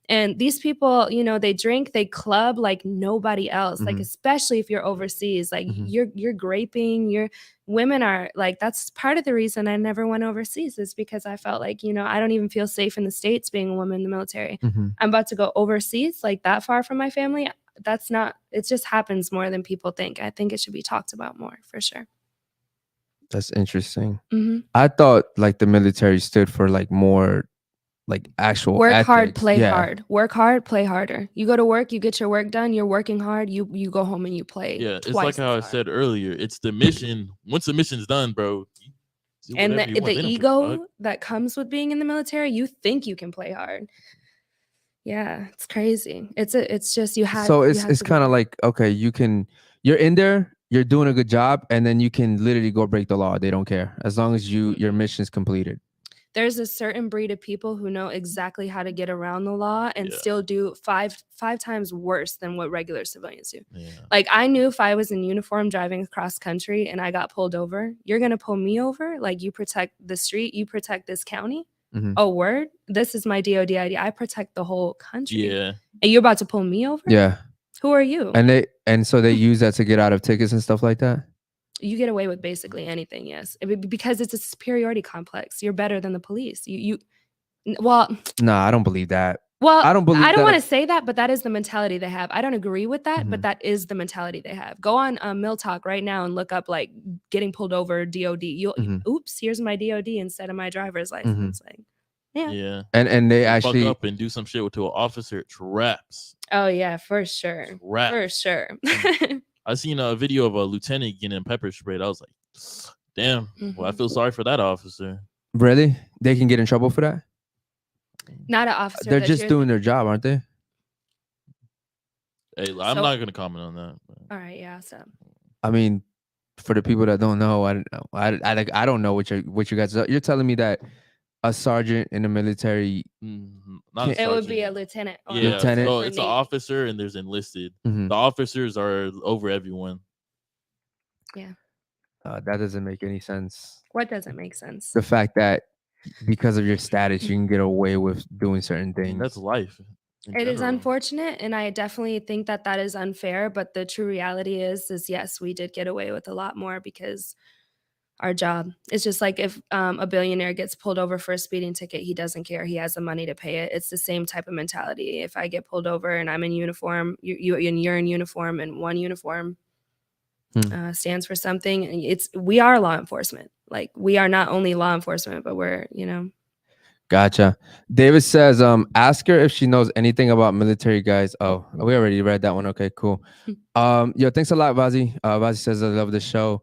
And these people, you know, they drink, they club like nobody else. Like Mhm. especially if you're overseas, like Mhm. you're graping, women are like, that's part of the reason I never went overseas, is because I felt like, you know, I don't even feel safe in the States being a woman in the military. Mhm. I'm about to go overseas, like that far from my family. That's not, it just happens more than people think. I think it should be talked about more for sure. That's interesting. Mhm. I thought like the military stood for like more like actual Work hard, ethics. play Yeah. hard. Work hard, play harder. You go to work, you get your work done, you're working hard, you go home and you play. Yeah, it's twice like how I as hard. said earlier. It's the mission. Once the mission's done, bro. you do And whatever you want. the They don't give a fuck. ego that comes with being in the military, you think you can play hard. Yeah, it's crazy. It's just you have. So you it's have it's to be kind of hard. like, okay, you're in there, you're doing a good job, and then you can literally go break the law. They don't care as long as your mission's completed. There's a certain breed of people who know exactly how to get around the law and Yeah. still do five times worse than what regular civilians do. Yeah. Like I knew if I was in uniform driving across country and I got pulled over, you're gonna pull me over. Like you protect the street, you protect this county. Mhm. Oh, word! This is my DOD ID. I protect the whole country. Yeah. And you're about to pull me over? Yeah. Who are you? And so they use that to get out of tickets and stuff like that. You get away with basically anything, yes, because it's a superiority complex. You're better than the police. Well, Nah, I don't believe that. well, I don't believe I don't that want to if- say that, but that is the mentality they have. I don't agree with that, but Mhm. that is the mentality they have. Go on Mill Talk right now and look up like getting pulled over DOD. Mhm. Oops, here's my DOD instead of my driver's license. Like, yeah. Yeah. And they You actually fuck up and do some shit to an officer. It's raps. Oh yeah, for sure, It's raps. for sure. I seen a video of a lieutenant getting pepper sprayed. I was like, damn. Well, I Mhm. feel sorry for that officer. really they can get in trouble for that. Not an officer. They're that just you're- doing their job, aren't they? Hey, I'm So- not gonna comment on that. but- All right, yeah. So I mean, for the people that don't know, I don't know. I don't know what you guys. You're telling me that a sergeant in the military. Not a it would be a sergeant. lieutenant. or Yeah, Lieutenant. so for it's an me. officer and there's enlisted. Mhm. The officers are over everyone. That doesn't make any sense. What doesn't make sense? The fact that because of your status, you can get away with doing certain I mean, things. that's life. in It is general. unfortunate, and I definitely think that that is unfair. But the true reality is yes, we did get away with a lot more because our job. It's just like if a billionaire gets pulled over for a speeding ticket, he doesn't care. He has the money to pay it. It's the same type of mentality. If I get pulled over and I'm in uniform, you're in uniform, and one uniform stands for something. We are law enforcement. Like we are not only law enforcement, but we're Gotcha. David says, ask her if she knows anything about military guys. Oh, we already read that one. Okay, cool. Yo, thanks a lot, Vazi. Vazi says I love the show.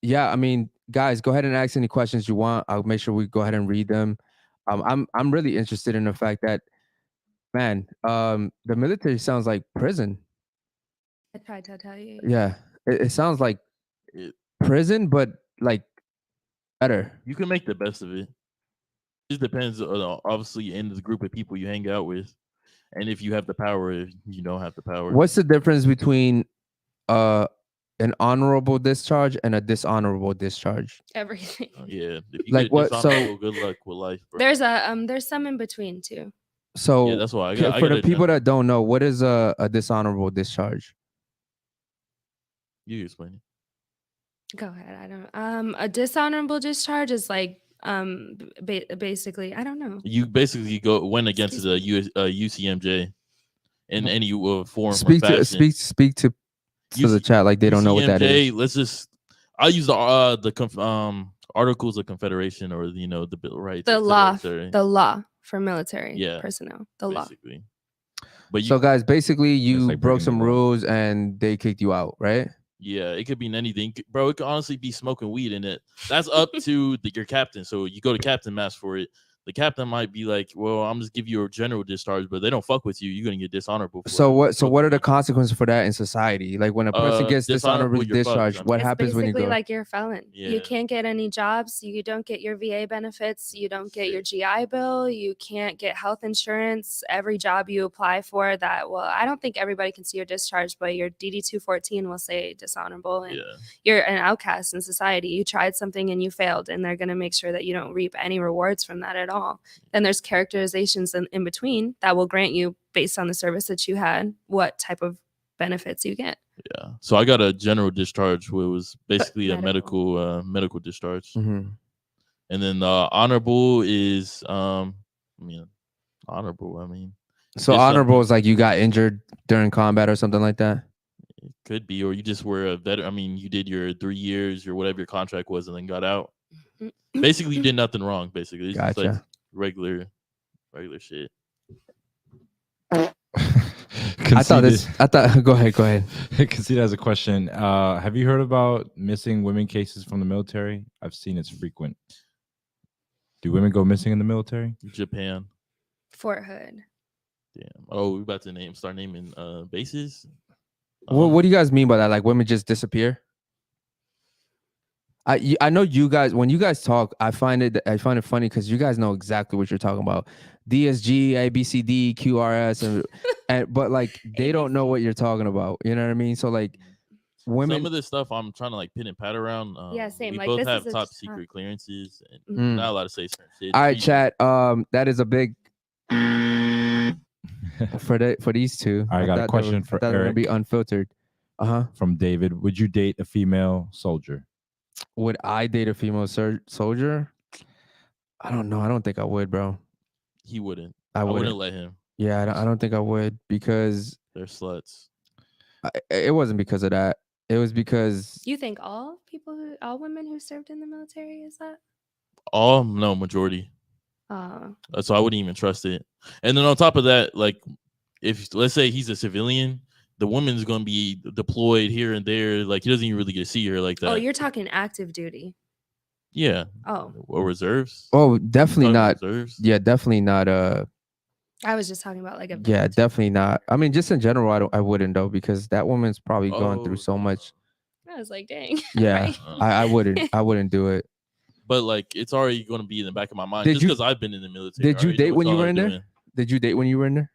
Yeah, I mean, guys, go ahead and ask any questions you want. I'll make sure we go ahead and read them. I'm really interested in the fact that Man, the military sounds like prison. I tried to tell you. Yeah, it sounds like It, prison, but like better. you can make the best of it. It just depends on obviously in the group of people you hang out with, and if you have the power, if you don't have the power. What's the difference between an honorable discharge and a dishonorable discharge? Everything. Yeah, if you Like get what- dishonorable, good luck with life, bro. There's some in between too. So Yeah, that's why I for got the a people general. that don't know, what is a dishonorable discharge? You explain it. Go ahead. I don't. A dishonorable discharge is like basically I don't know. You basically went against Excuse the UCMJ in Mhm. any form Speak or to fashion. speak to the chat like they don't know what that UCMJ, is. let's just. I use the Articles of Confederation, or the Bill of Rights. The et law, cetera, et cetera, the law for military Yeah, personnel. The law. basically. But So guys, basically you like broke breaking the some law. rules and they kicked you out, right? yeah, it could be in anything, bro. It could honestly be smoking weed in it. That's up to your captain. So you go to captain mass for it. The captain might be like, "Well, I'm just give you a general discharge, but they don't fuck with you. You're gonna get dishonorable." For So it. what? So Smoking what are the weed. consequences for that in society? Like when a person gets Dishonorable, dishonorably you're fucked, discharged, I what mean. It's happens when you basically go? like you're a felon. Yeah. You can't get any jobs. You don't get your VA benefits. You don't get your GI Bill. You can't get health insurance. Every job you apply for I don't think everybody can see your discharge, but your DD 214 will say dishonorable, and Yeah. you're an outcast in society. You tried something and you failed, and they're going to make sure that you don't reap any rewards from that at all. Then there's characterizations in between that will grant you, based on the service that you had, what type of benefits you get. Yeah. So I got a general discharge, where it was basically a medical. medical discharge. Mhm. And then honorable is honorable. I mean, So did honorable something. is like you got injured during combat or something like that. It could be, or you just were a veteran. I mean, you did your 3 years or whatever your contract was, and then got out. Basically, you did nothing wrong. Basically, it's just like Gotcha. regular shit. I thought. Go ahead. Concede has a question. Have you heard about missing women cases from the military? I've seen it's frequent. Do women go missing in the military? Japan. Fort Hood. Damn. Oh, we about to start naming bases. What do you guys mean by that? Like women just disappear? I know you guys, when you guys talk, I find it funny because you guys know exactly what you're talking about. DSG, ABCD, QRS, and but like they don't know what you're talking about. You know what I mean? So like women. Some of this stuff I'm trying to like pin and pat around. Yeah, same. We Like, both this have is a top top- secret clearances, and Mhm. we're not allowed to say certain shit. All right, We- chat. That is a big for these two. I got a question for That would be Eric. unfiltered. From David. Would you date a female soldier? Would I date a female soldier? I don't know. I don't think I would, bro. He wouldn't. I I wouldn't. wouldn't let him. Yeah, I don't think I would because They're sluts. it wasn't because of that. It was because You think all women who served in the military is that? All no majority. So I wouldn't even trust it. And then on top of that, like if let's say he's a civilian, the woman's going to be deployed here and there. Like he doesn't even really get to see her like that. Oh, you're talking active duty. Yeah. Oh, Or reserves. oh, definitely Talking not. reserves. Yeah, definitely not. I was just talking about like a Yeah, definitely not. I mean, just in general, I wouldn't though because that woman's probably going through so much. I was like, dang. Yeah, Right. I wouldn't do it. But like it's already going to be in the back of my mind Did just you- because I've been in the military. Did you date when you were in there? Did you date when you were in there?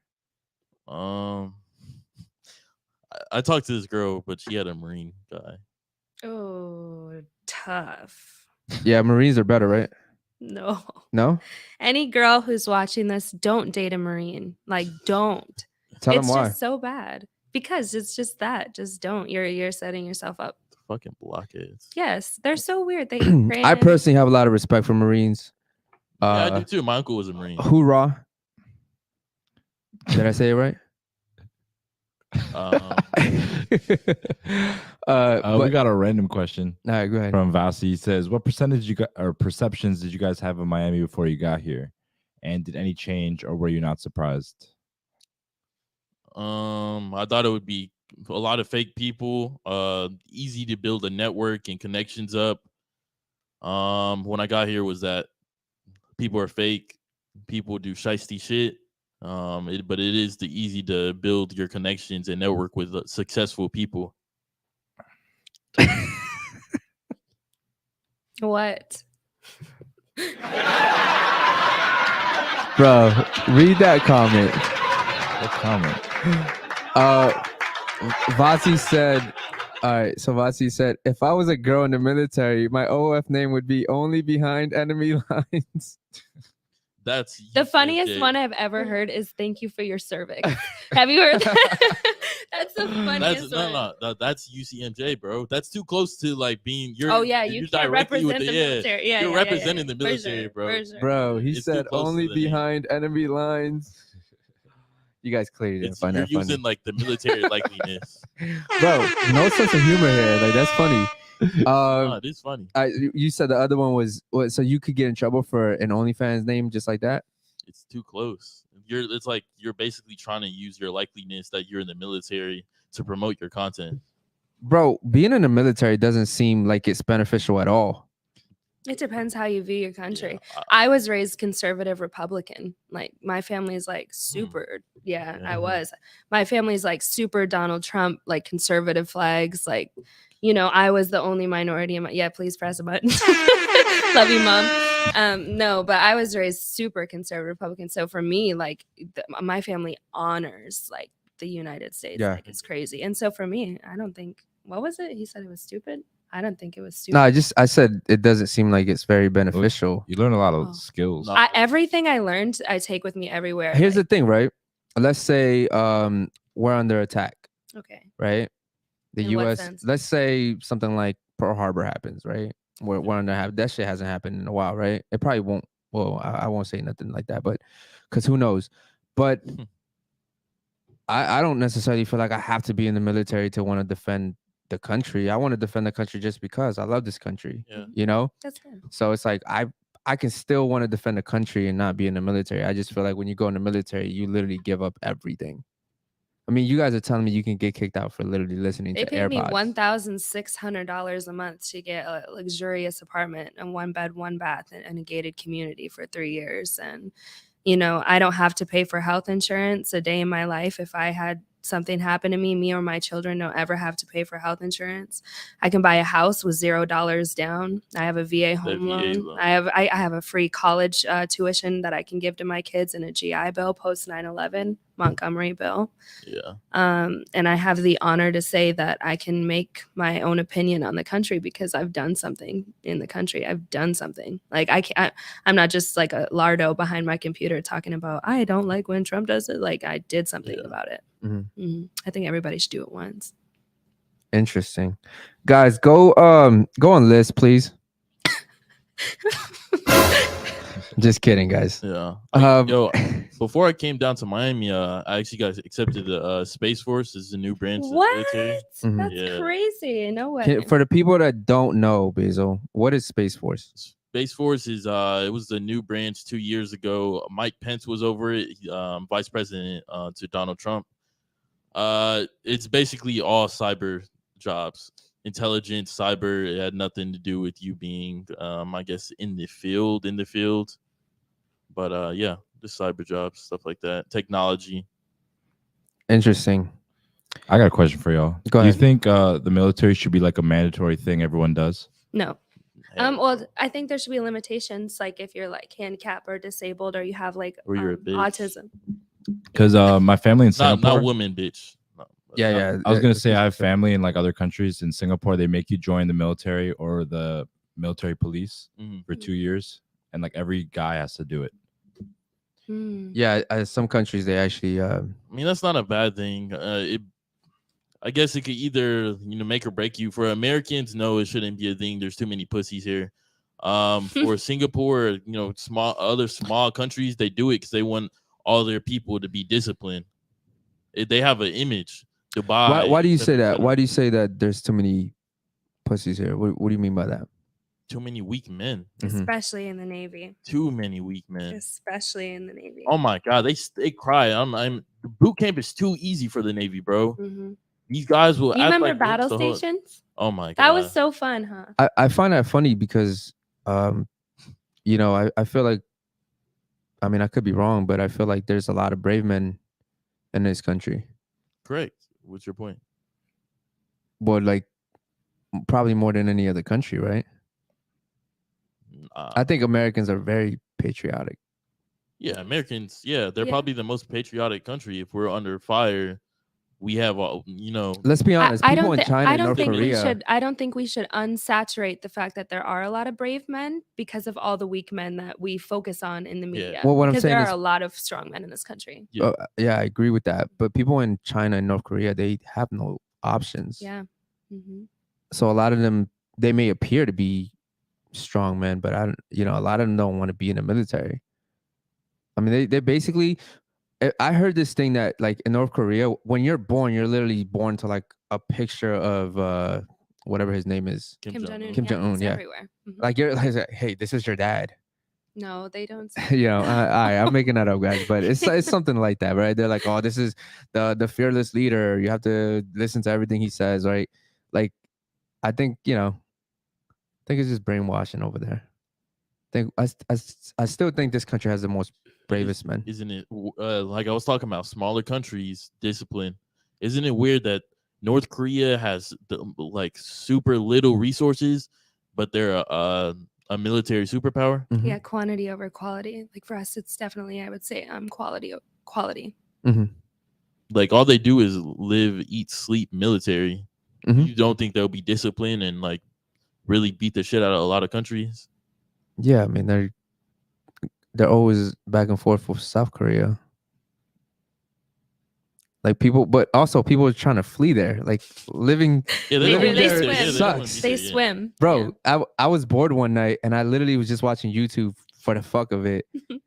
I talked to this girl, but she had a Marine guy. Oh, tough. Yeah, Marines are better, right? No. No? Any girl who's watching this, don't date a Marine. Like, don't. Tell them It's why. just so bad. Because it's just that. Just don't. You're setting yourself up. Fucking blockheads. Yes, they're so weird. They eat I crayons. personally have a lot of respect for Marines. Yeah, I do too. My uncle was a Marine. Hoorah. Did I say it right? We got a random question All right, go ahead. from Vasi. He says, "What percentage you got or perceptions did you guys have of Miami before you got here, and did any change, or were you not surprised?" I thought it would be a lot of fake people. Easy to build a network and connections up. When I got here, was that people are fake. People do shiesty shit. But it is the easy to build your connections and network with successful people. What? Bro, read that comment. What comment? Vasi said, all right, so Vasi said, if I was a girl in the military, my OF name would be Only Behind Enemy Lines. That's The funniest one I've ever heard is "Thank you for your cervix." Have you heard that? That's the funniest one. No, that's UCMJ, bro. That's too close to like being. Oh yeah, you can't represent the military. Yeah, you're representing the military, bro. Bro, he It's said too close to Only the name. Behind Enemy Lines. You guys clearly didn't find You're that funny. using like the military likeliness. Bro, no sense of humor here. Like that's funny. No, it is funny. You said the other one was what? So you could get in trouble for an OnlyFans name just like that? It's too close. It's like you're basically trying to use your likeliness that you're in the military to promote your content. Bro, being in the military doesn't seem like it's beneficial at all. It depends how you view your country. Yeah, I was raised conservative Republican. Like my family's like super. Yeah, I was. My family's like super Donald Trump, like conservative flags. Like, you know, I was the only minority in my. Yeah, please press a button. Love you, Mom. No, but I was raised super conservative Republican. So for me, like my family honors like the United States. Yeah. Like it's crazy. And so for me, I don't think. What was it? He said it was stupid. I don't think it was stupid. No, I said it doesn't seem like it's very beneficial. You learn a lot of skills. No. Everything I learned, I take with me everywhere. Here's the thing, right? Let's say we're under attack, Okay. right? The In what U.S. sense? Let's say something like Pearl Harbor happens, right? We're under that shit hasn't happened in a while, right? It probably won't. Well, I won't say nothing like that, but because who knows? But I don't necessarily feel like I have to be in the military to want to defend the country. I want to defend the country just because I love this country. Yeah. You know? That's good. So it's like I can still want to defend the country and not be in the military. I just feel like when you go in the military, you literally give up everything. I mean, you guys are telling me you can get kicked out for literally listening They to paid me AirPods. $1,600 a month to get a luxurious apartment and 1 bed, 1 bath in a gated community for 3 years. And, you know, I don't have to pay for health insurance a day in my life. If I had something happen to me or my children don't ever have to pay for health insurance. I can buy a house with $0 down. I have a VA home loan. I have a free college tuition that I can give to my kids and a GI Bill post 9/11 Montgomery bill. Yeah. And I have the honor to say that I can make my own opinion on the country because I've done something in the country. I've done something. Like I'm not just like a lardo behind my computer talking about I don't like when Trump does it. Like I did something about it. I think everybody should do it once. Interesting. Guys, go on list, please. Just kidding, guys. Yeah. Before I came down to Miami, I actually got accepted to Space Force as a new branch of the military. That's crazy. No way. For the people that don't know, Basil, what is Space Force? Space Force is it was the new branch 2 years ago. Mike Pence was over it, vice president to Donald Trump. It's basically all cyber jobs, intelligence, cyber. It had nothing to do with you being, I guess, in the field. But yeah, just cyber jobs, stuff like that, technology. Interesting. I got a question for y'all. Go ahead. Do you think the military should be like a mandatory thing everyone does? No. Well, I think there should be limitations, like if you're like handicapped or disabled, or you have like Or you're a bitch. autism. Because my family in Singapore. Not woman, bitch. No, Yeah. I was gonna say I have family in like other countries. In Singapore, they make you join the military or the military police for 2 years, and like every guy has to do it. Yeah, some countries they actually. I mean, that's not a bad thing. I guess it could either make or break you. For Americans, no, it shouldn't be a thing. There's too many pussies here. For Singapore, small countries, they do it because they want all their people to be disciplined. They have an image. Dubai. Why do you say that? Why do you say that there's too many pussies here? What do you mean by that? Too many weak men. Especially in the Navy. Too many weak men. Especially in the Navy. Oh my God, they cry. The boot camp is too easy for the Navy, bro. These guys will. You remember like battle stations? Oh my God, that was so fun, huh? I find that funny because, I feel like I mean, I could be wrong, but I feel like there's a lot of brave men in this country. Correct. What's your point? Well, like probably more than any other country, right? I think Americans are very patriotic. Yeah, Americans. Yeah, they're Yeah. probably the most patriotic country. If we're under fire, we have all. Let's be honest. People in China and North Korea. I don't think we should unsaturate the fact that there are a lot of brave men because of all the weak men that we focus on in the media. Well, what I'm because saying there is, are a lot of strong men in this country. Yeah. Yeah, I agree with that. But people in China and North Korea, they have no options. Yeah. Mm-hmm. So a lot of them, they may appear to be strong men, but a lot of them don't want to be in the military. I mean, they basically. I heard this thing that like in North Korea, when you're born, you're literally born to like a picture of whatever his name is. Kim Jong-un. Kim Jong-un, yeah. Everywhere. Mm-hmm. Like you're like, hey, this is your dad. No, they don't. I'm making that up, guys, but it's something like that, right? They're like, oh, this is the fearless leader. You have to listen to everything he says, right? Like, I think it's just brainwashing over there. I still think this country has the most bravest men. Isn't it like I was talking about smaller countries discipline? Isn't it weird that North Korea has like super little resources, but they're a military superpower? Mm-hmm. Yeah, quantity over quality. Like for us, it's definitely, I would say, quality. Mm-hmm. Like all they do is live, eat, sleep military. Mm-hmm. You don't think they'll be disciplined and like really beat the shit out of a lot of countries? Yeah, I mean they're always back and forth with South Korea. Like but also people are trying to flee there. Like living. Yeah, They swim. Sucks. They swim, bro. Yeah. I was bored one night and I literally was just watching YouTube for the fuck of it,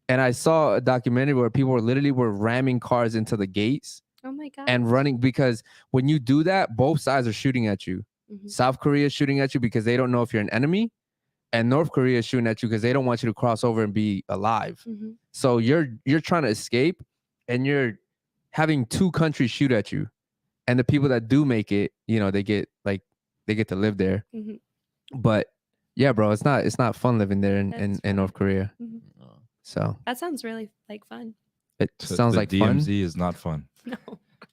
and I saw a documentary where people were ramming cars into the gates. Oh my god! And running, because when you do that, both sides are shooting at you. Mm-hmm. South Korea is shooting at you because they don't know if you're an enemy. And North Korea is shooting at you because they don't want you to cross over and be alive. Mm-hmm. So you're trying to escape, and you're having two countries shoot at you. And the people that do make it, they get to live there. Mm-hmm. But yeah, bro, it's not fun living there in North Korea. Mm-hmm. So that sounds really like fun. It sounds like DMZ fun. is not fun. No.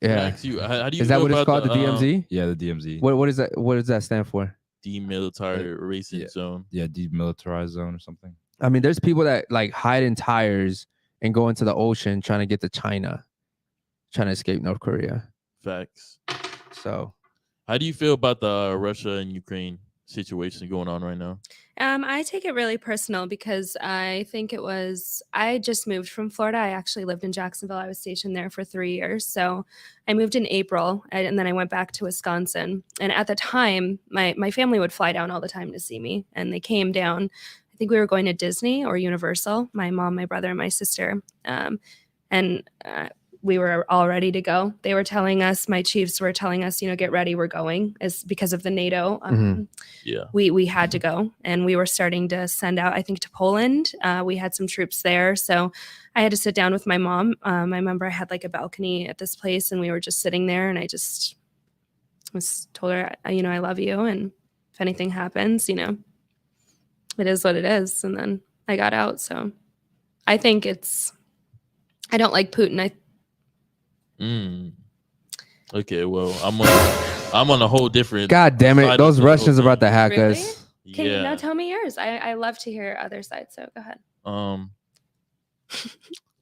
Yeah. How do you is that feel what it's about called? The DMZ? Yeah, the DMZ. What is that? What does that stand for? Demilitarized zone. Yeah, demilitarized zone or something. I mean, there's people that like hide in tires and go into the ocean trying to get to China, trying to escape North Korea. Facts. So, how do you feel about the Russia and Ukraine situation going on right now? I take it really personal because I just moved from Florida. I actually lived in Jacksonville. I was stationed there for 3 years. So I moved in April and then I went back to Wisconsin. And at the time, my family would fly down all the time to see me. And they came down. I think we were going to Disney or Universal, my mom, my brother, and my sister. We were all ready to go. They were telling us, my chiefs were telling us, get ready, we're going, is because of the NATO. Yeah, we had to go, and we were starting to send out, I think, to Poland. We had some troops there, so I had to sit down with my mom. I remember I had like a balcony at this place, and we were just sitting there, and I just told her, I love you, and if anything happens, it is what it is. And then I got out. So I think I don't like Putin. Okay, well, I'm on a whole different. God damn it! Those Russians are about to hack Really? us. Can you now tell me yours? I love to hear other sides. So go ahead. Hold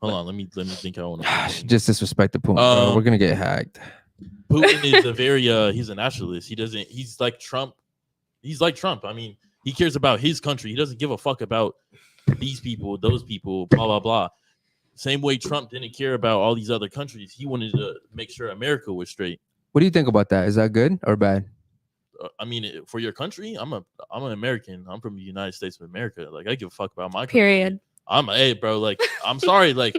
on. Let me think. I want to just disrespect the Putin. Bro. We're gonna get hacked. Putin is a very he's a nationalist. He's like Trump. I mean, he cares about his country. He doesn't give a fuck about these people, those people, blah blah blah. Same way Trump didn't care about all these other countries. He wanted to make sure America was straight. What do you think about that? Is that good or bad? I mean, for your country, I'm an American. I'm from the United States of America. Like, I give a fuck about my country. Period. Hey, bro. Like, I'm sorry. Like,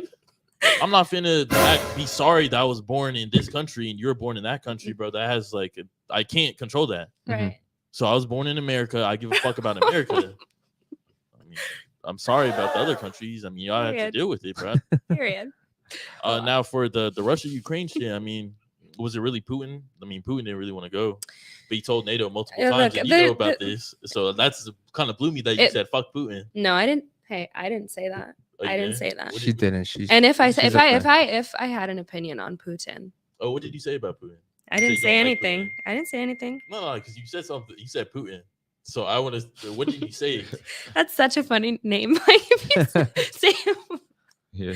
I'm not finna be sorry that I was born in this country and you're born in that country, bro. That has like, I can't control that. Right. So I was born in America. I give a fuck about America. I mean, I'm sorry about the other countries. I mean, y'all have to deal with it, bro. Period. Now for the Russia-Ukraine shit, I mean, was it really Putin? I mean, Putin didn't really want to go, but he told NATO multiple times, and you know about this. So that's kind of blew me that you said fuck Putin. No, I didn't. Hey, I didn't say that. I didn't say that. What She did- didn't. She And if I she's say if a I friend. if I had an opinion on Putin, Oh, what did you say about Putin? I You didn't said say you don't like anything. Putin. I didn't say anything. No, because you said something. You said Putin. So I want to. What did you say? That's such a funny name. Like if you say Yeah.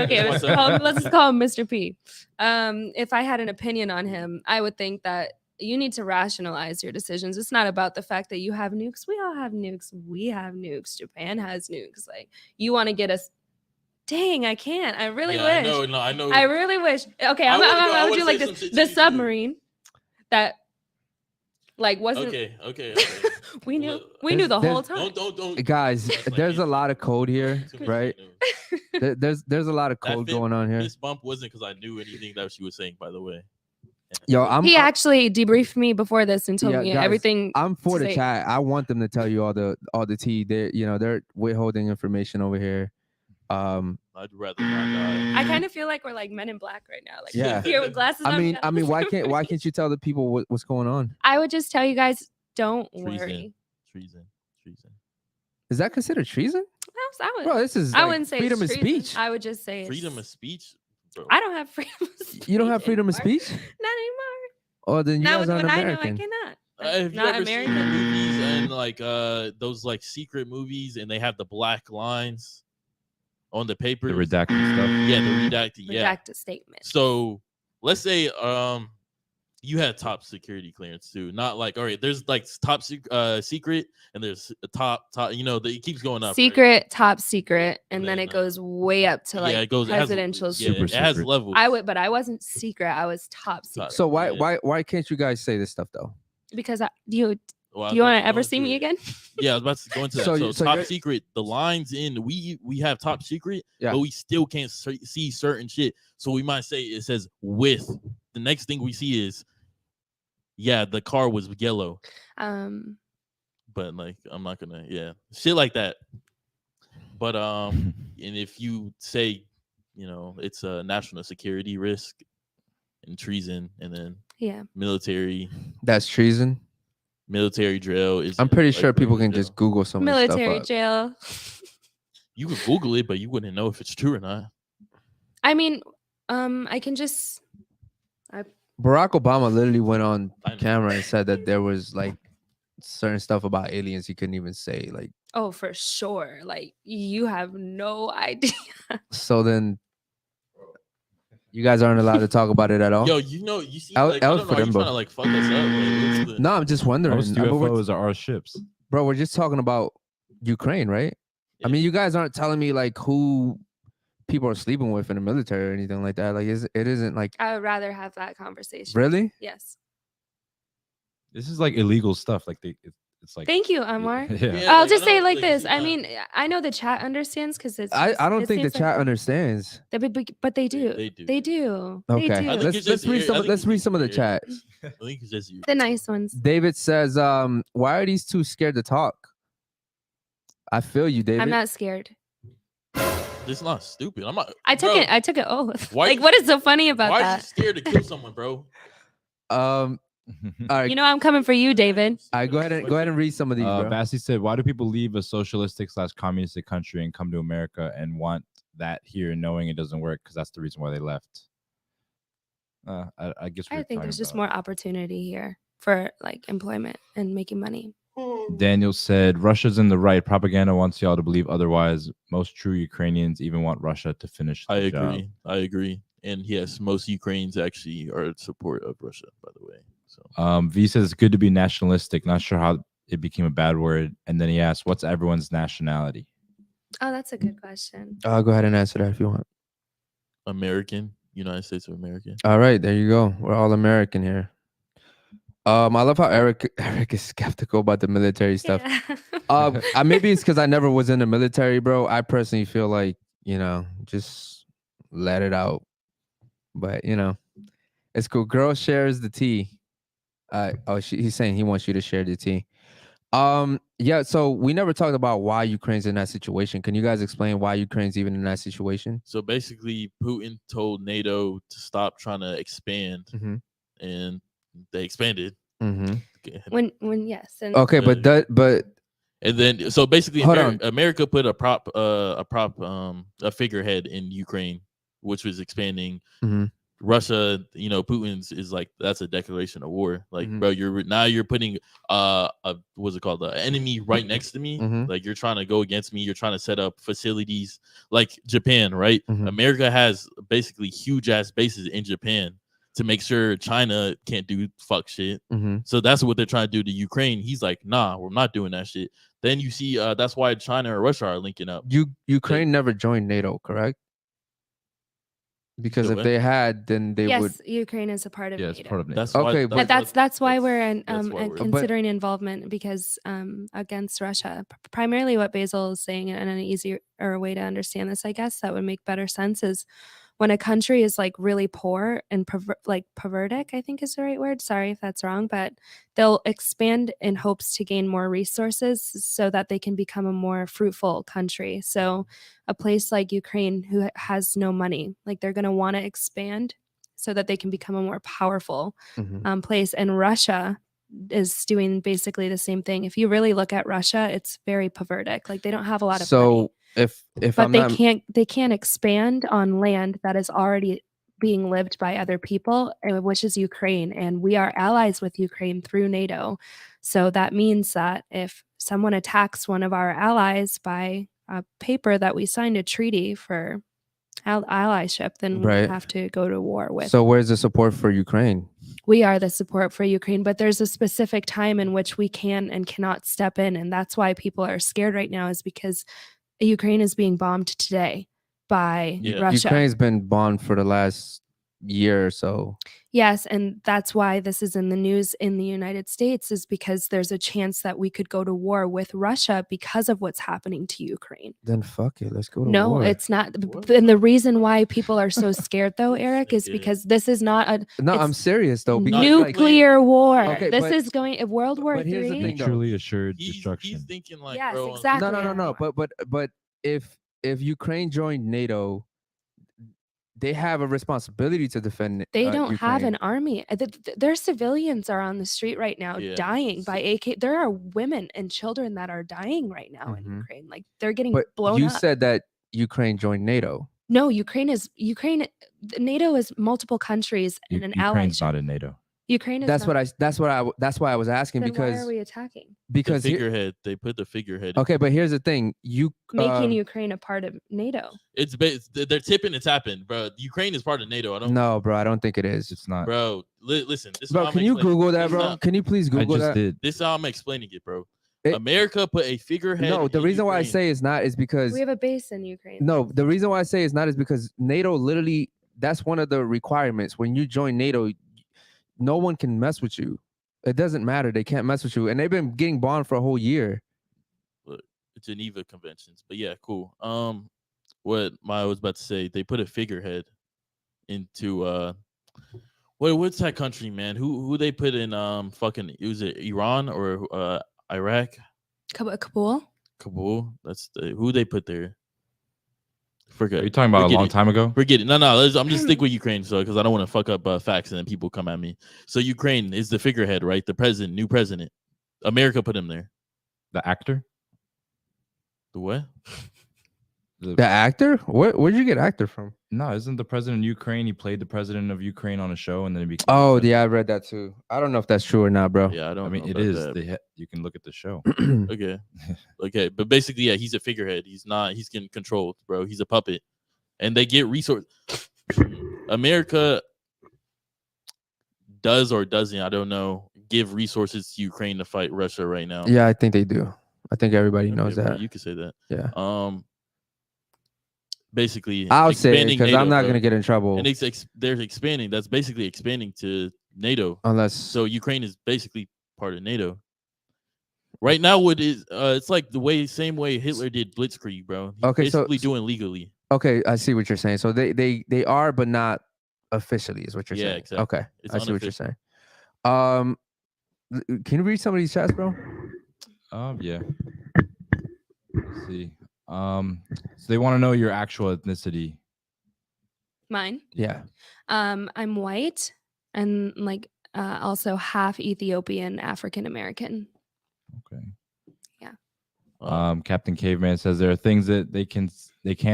okay, What's let's just call him Mr. P. If I had an opinion on him, I would think that you need to rationalize your decisions. It's not about the fact that you have nukes. We all have nukes. We have nukes. Japan has nukes. Like you want to get us. Dang, I can't. I really Yeah, wish. I know. I really wish. Okay, I I'm wanna go- I gonna wanna do like say some this. shit to The you, too. submarine that like wasn't. Okay. We knew. Well, We knew the whole there's- time. Don't. Guys, That's like there's a fake lot of news. code here, Too much right? fake news. There's a lot of That code fit- going on here. This bump wasn't because I knew anything that she was saying. By the way. Yo, He actually debriefed me before this and told Yeah, me guys, everything. I'm for to the say. chat. I want them to tell you all the tea. They're withholding information over here. I'd rather not die. I kind of feel like we're like Men in Black right now. Like Yeah. here with glasses on. I mean, why can't you tell the people what's going on? I would just tell you guys, don't Treason. worry. Treason. Is that considered treason? I would. Bro, this is I like wouldn't say freedom of it's treason. speech. I would just say Freedom of speech. Bro. I don't have freedom of speech. You don't have freedom of anymore. speech? Not anymore. Oh, then you Not guys with aren't what American. I know, I cannot. Have you Not ever seen the American. movies and like those like secret movies and they have the black lines on the paper? The redacted stuff. Yeah, the redacted. Yeah. Redacted statement. So let's say you had top security clearance too. Not like, all right, there's like top secret and there's a top, it keeps going up. Secret, right? top secret, and And then then, it goes way up to like it has- presidential. yeah, Super it has secret. levels. but I wasn't secret. I was top secret. So Yeah. why can't you guys say this stuff though? Because do you Well, I do you was want about to ever go see into me it. again? Yeah, I was about to go into that. So So, you're- top secret, the lines in we have top secret, Yeah. but we still can't see certain shit. So we might say it says with. The next thing we see is, yeah, the car was yellow, but like I'm not gonna, shit like that. But and if you say, it's a national security risk and treason, and then Yeah. military That's treason. drill is. I'm pretty sure like, people regular can just jail. Google some of this Military stuff up. jail. You could Google it, but you wouldn't know if it's true or not. I mean, I can just. Barack Obama literally went on I know. camera and said that there was like certain stuff about aliens he couldn't even say. Like, Oh, for sure. Like you have no idea. so then you guys aren't allowed to talk about it at all. Yo, you see, Out- like, I out don't for know, are you them, trying bro. to like fuck us up? Like, what's the- No, I'm just wondering. Most I mean, UFOs are our ships. bro, we're just talking about Ukraine, right? I Yeah. mean, you guys aren't telling me like who people are sleeping with in the military or anything like that. Like, it isn't like I would rather have that conversation. really. Yes. This is like illegal stuff. Like it's like. Thank you, Amar. Yeah. Yeah, I'll like, just I say it don't- like like, this. it's I not- mean, I know the chat understands because it's. I don't it think the seems like- chat understands. But they do. They do. They do. Okay, They I do. think it's let's just read your- some. I think Let's it's read just some of the your- chat. I think it's just you. The nice ones. David says, why are these two scared to talk? I feel you, David. I'm not scared. This is not stupid. I'm not. I took bro, it. I took it oath. Why Like, you- what is so funny about Why are you that? scared to kill someone, bro? All right, You know, I'm coming for you, David. all right, go ahead and read some of these, bro. Bassy said, "Why do people leave a socialistic/communistic country and come to America and want that here, knowing it doesn't work? Because that's the reason why they left." I guess I we're think talking there's just about- more opportunity here for like employment and making money. Daniel said, "Russia's in the right. Propaganda wants y'all to believe otherwise. Most true Ukrainians even want Russia to finish the job." I agree. And yes, most Ukrainians actually are in support of Russia, by the way. So V says it's good to be nationalistic. Not sure how it became a bad word. And then he asked, "What's everyone's nationality?" Oh, that's a good question. I'll go ahead and answer that if you want. American, United States of America. All right, there you go. We're all American here. I love how Eric is skeptical about the military stuff. Yeah. Maybe it's because I never was in the military, bro. I personally feel like, just let it out. But it's cool. Girl shares the tea. He's saying he wants you to share the tea. Yeah. So we never talked about why Ukraine's in that situation. Can you guys explain why Ukraine's even in that situation? So basically, Putin told NATO to stop trying to expand, Mm-hmm. and they expanded. Mm-hmm. when yes. And Okay, but And then, so basically, Hold on. America put a figurehead in Ukraine, which was expanding. Mhm. Russia, Putin's is like, that's a declaration of war. Like, Mhm. bro, you're putting what's it called, the enemy right next to me. Mhm. Like, you're trying to go against me. You're trying to set up facilities like Japan, right? Mhm. America has basically huge ass bases in Japan to make sure China can't do fuck shit. Mhm. So that's what they're trying to do to Ukraine. He's like, nah, we're not doing that shit. Then you see, that's why China or Russia are linking up. Ukraine never joined NATO, correct? Because The if what? they had, then they would. Yes, Ukraine is a part of Yeah, it's NATO. part of NATO. That's Okay, why. but That's why we're that's why we're- considering involvement because against Russia. Primarily, what Basil is saying, and an easier way to understand this, I guess, that would make better sense is when a country is like really poor and pervertic, I think is the right word. Sorry if that's wrong, but they'll expand in hopes to gain more resources so that they can become a more fruitful country. So a place like Ukraine who has no money, like they're going to want to expand so that they can become a more powerful Mhm. place. And Russia is doing basically the same thing. If you really look at Russia, it's very pervertic. Like they don't have a lot of money. So if But I'm not, they can't expand on land that is already being lived by other people, which is Ukraine, and we are allies with Ukraine through NATO. So that means that if someone attacks one of our allies by a paper that we signed a treaty for allyship, then we Right. have to go to war with. So where's the support for Ukraine? We are the support for Ukraine, but there's a specific time in which we can and cannot step in, and that's why people are scared right now, is because Ukraine is being bombed today by Yeah. Russia. Ukraine's been bombed for the last year or so. Yes, and that's why this is in the news in the United States, is because there's a chance that we could go to war with Russia because of what's happening to Ukraine. Then fuck it, let's go to No, war. it's not. What? And the reason why people are so scared, though, Eric, is Okay. because this is not a No, it's I'm serious though. Because nuclear war. Okay, this but- is going World War but here's the III. thing, though. Mutually assured He's destruction. thinking like, Yes, bro, exactly. No. But if Ukraine joined NATO, they have a responsibility to defend. They don't have Ukraine. an army. Their civilians are on the street right now, Yeah. dying by AK. There are women and children that are dying right now in Mhm. Ukraine. Like they're getting But blown you up. said that Ukraine joined NATO. No, Ukraine. NATO is multiple countries and an Ukraine's allyship. not in NATO. Ukraine is. That's not, that's why I was asking, then why because are we attacking? the because he- figurehead. They put the figurehead. okay, but here's the thing. Making Ukraine a part of NATO. They're tipping and tapping, bro. Ukraine is part of NATO. I don't. No, bro, I don't think it is. It's not. Bro, listen. This is Bro, how I'm can you explaining- Google that, this is bro? how- Can you please I Google just that? did. This is how I'm explaining it, bro. It- America put a figurehead. No, the in reason why I Ukraine. say it's not is because We have a base in Ukraine. no, the reason why I say it's not is because NATO literally, that's one of the requirements. When you join NATO, no one can mess with you. It doesn't matter. They can't mess with you. And they've been getting bombed for a whole year. Geneva conventions, but yeah, cool. What I was about to say, they put a figurehead into what's that country, man? Who they put in fucking, was it Iran or Iraq? Kabul. Kabul. That's who they put there. Forget. Are you talking about a Forget long it. time ago? Forget it. No. I'm just stick with Ukraine, so because I don't want to fuck up facts and then people come at me. So Ukraine is the figurehead, right? The president, new president. America put him there. The actor? The what? The actor? Where'd you get actor from? No, isn't the president of Ukraine? He played the president of Ukraine on a show, and then he became. Oh, president. yeah, I read that too. I don't know if that's true or not, bro. Yeah, I don't. I mean, know it about is. that. You can look at the show. Okay, but basically, yeah, he's a figurehead. He's getting controlled, bro. He's a puppet, and they get resources. America does or doesn't, I don't know, give resources to Ukraine to fight Russia right now. Yeah, I think they do. I think everybody Okay, knows bro, that. you could say that. Yeah. Basically, I'll say it expanding because NATO, I'm not bro. going to get in trouble And they're expanding. That's basically expanding to NATO. unless. So Ukraine is basically part of NATO. Right now, what is it's like the same way Hitler did Blitzkrieg, bro. He's Okay, so- basically doing legally. Okay, I see what you're saying. So they are, but not officially, is what you're Yeah, saying. exactly. Okay, It's I see what you're unofficial. saying. Can you read some of these chats, bro? Yeah. Let's see. So they want to know your actual ethnicity. Mine. Yeah. I'm white and like also half Ethiopian, African American. Okay. Yeah. Captain Caveman says there are things that they can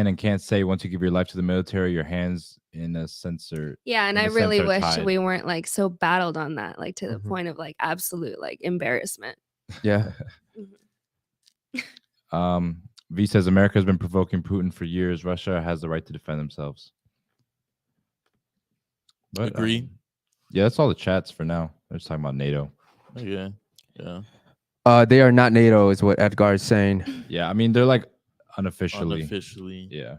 and can't say once you give your life to the military. Your hands, in a sense, are Yeah, and in I a sense, really are wish tied. we weren't like so battled on that, like to the Mhm. point of like absolute like embarrassment. Yeah. V says America has been provoking Putin for years. Russia has the right to defend themselves. But, Agree. yeah, that's all the chats for now. They're just talking about NATO. Yeah. Yeah. They are not NATO, is what Edgar is saying. Yeah, I mean they're like unofficially. Unofficially. Yeah.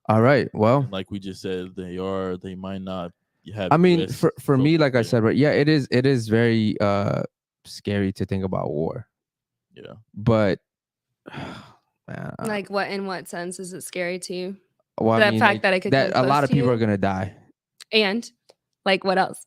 All right. Well, And like we just said, they might not have. I mean, US for me, soldiers like I there. said, right? Yeah, it is very scary to think about war. Yeah. But man, Like what? In what sense is it scary to you? well, the I mean, fact like, that it could come a lot close of to people you? are gonna die. And like what else?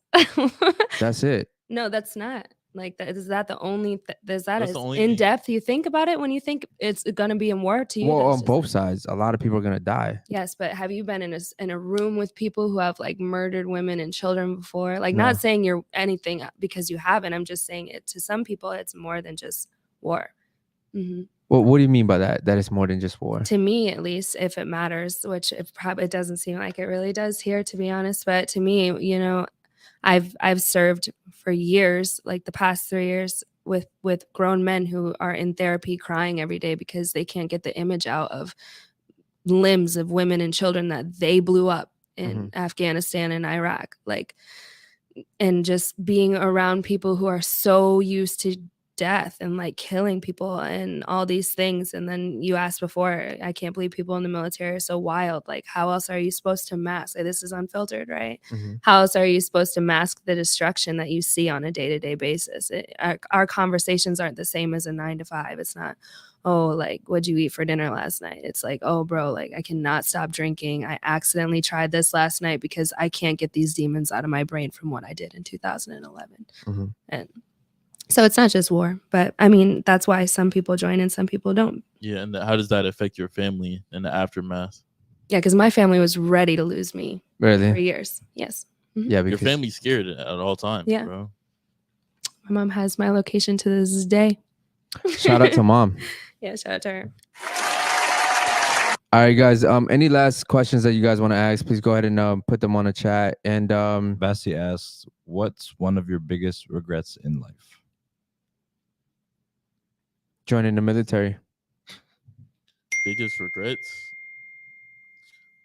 That's it. No, that's not. Like that is that the only is that That's as the only in thing. depth you think about it when you think it's gonna be in war to you? Well, That's on just both like- sides, a lot of people are gonna die. Yes, but have you been in a room with people who have like murdered women and children before? Like, No. not saying you're anything because you haven't. I'm just saying it to some people, it's more than just war. hmm Well, what do you mean by that? That it's more than just war. To me, at least, if it matters, which it doesn't seem like it really does here, to be honest. But to me, you know, I've served for years, like the past 3 years, with grown men who are in therapy crying every day because they can't get the image out of limbs of women and children that they blew up in Afghanistan and Iraq. Like, and just being around people who are so used to death and like killing people and all these things. And then you asked before, I can't believe people in the military are so wild. Like, how else are you supposed to mask? Like, this is unfiltered, right? How else are you supposed to mask the destruction that you see on a day-to-day basis? Our conversations aren't the same as a 9 to 5. It's not, oh, like, what'd you eat for dinner last night? It's like, oh, bro, like, I cannot stop drinking. I accidentally tried this last night because I can't get these demons out of my brain from what I did in 2011. And so it's not just war, but I mean, that's why some people join and some people don't. Yeah. And how does that affect your family in the aftermath? Yeah, because my family was ready to lose me for Really? years. Yes. Yeah, Your because family's scared at all times, Yeah. bro. My mom has my location to this day. shout out to mom. Yeah, shout out to her. All right, guys. Any last questions that you guys want to ask? Please go ahead and put them on the chat. And Bessie asks, "What's one of your biggest regrets in life?" joining the military. Biggest regrets?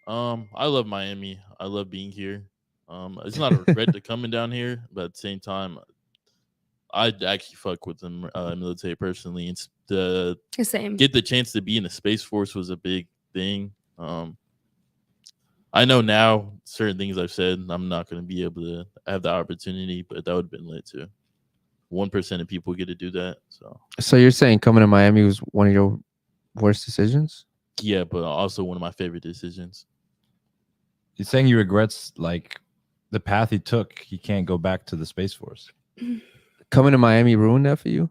I love Miami. I love being here. It's not a regret to coming down here, but at the same time, I'd actually fuck with the military personally. It's The same. get the chance to be in the Space Force was a big thing. I know now certain things I've said, I'm not going to be able to have the opportunity, but that would have been lit too. 1% of people get to do that. So you're saying coming to Miami was one of your worst decisions? Yeah, but also one of my favorite decisions. He's saying he regrets like the path he took. He can't go back to the Space Force. Coming to Miami ruined that for you?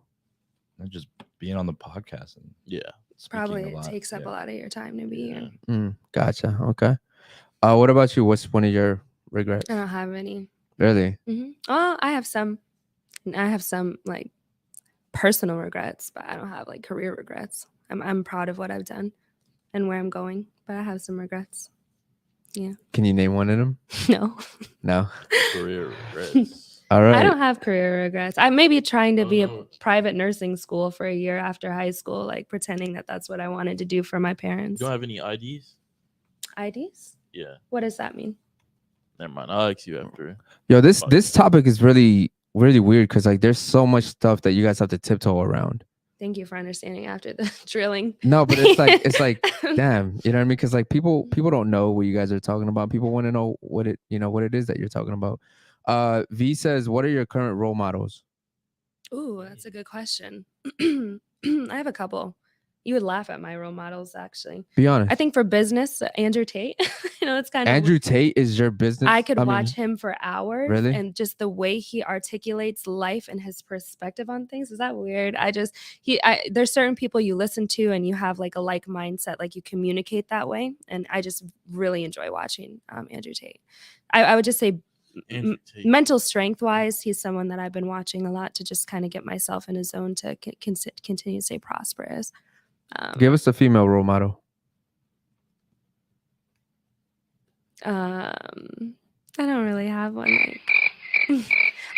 And just being on the podcast and Yeah. Probably speaking a it lot. takes up Yeah. a lot of your time to be here. Gotcha. Okay. What about you? What's one of your regrets? I don't have any. Really? Oh, I have some. I have some like personal regrets, but I don't have like career regrets. I'm proud of what I've done and where I'm going, but I have some regrets. Yeah. Can you name one of them? No. No. Career regrets. All right. I don't have career regrets. I may be trying to Oh, be no. a private nursing school for a year after high school, like pretending that that's what I wanted to do for my You parents. don't have any IDs? IDs? Yeah. What does that mean? Never mind. I'll ask you after. Yo, this topic is really weird because like there's so much stuff that you guys have to tiptoe around. Thank you for understanding after the drilling. No, but it's like damn, you know what I mean? Because like people don't know what you guys are talking about. People want to know what it is that you're talking about. V says, what are your current role models? Ooh, that's a good question. I have a couple. You would laugh at my role models, actually. Be honest. I think for business, Andrew Tate. It's kind of Andrew Tate is your business. I could mean, watch him for hours. Really? And just the way he articulates life and his perspective on things. Is that weird? There's certain people you listen to and you have like a like mindset, like you communicate that way. And I just really enjoy watching Andrew Tate. I would just say Andrew Tate. mental strength wise, he's someone that I've been watching a lot to just kind of get myself in a zone to continue to stay prosperous. Give us a female role model. I don't really have one. Like,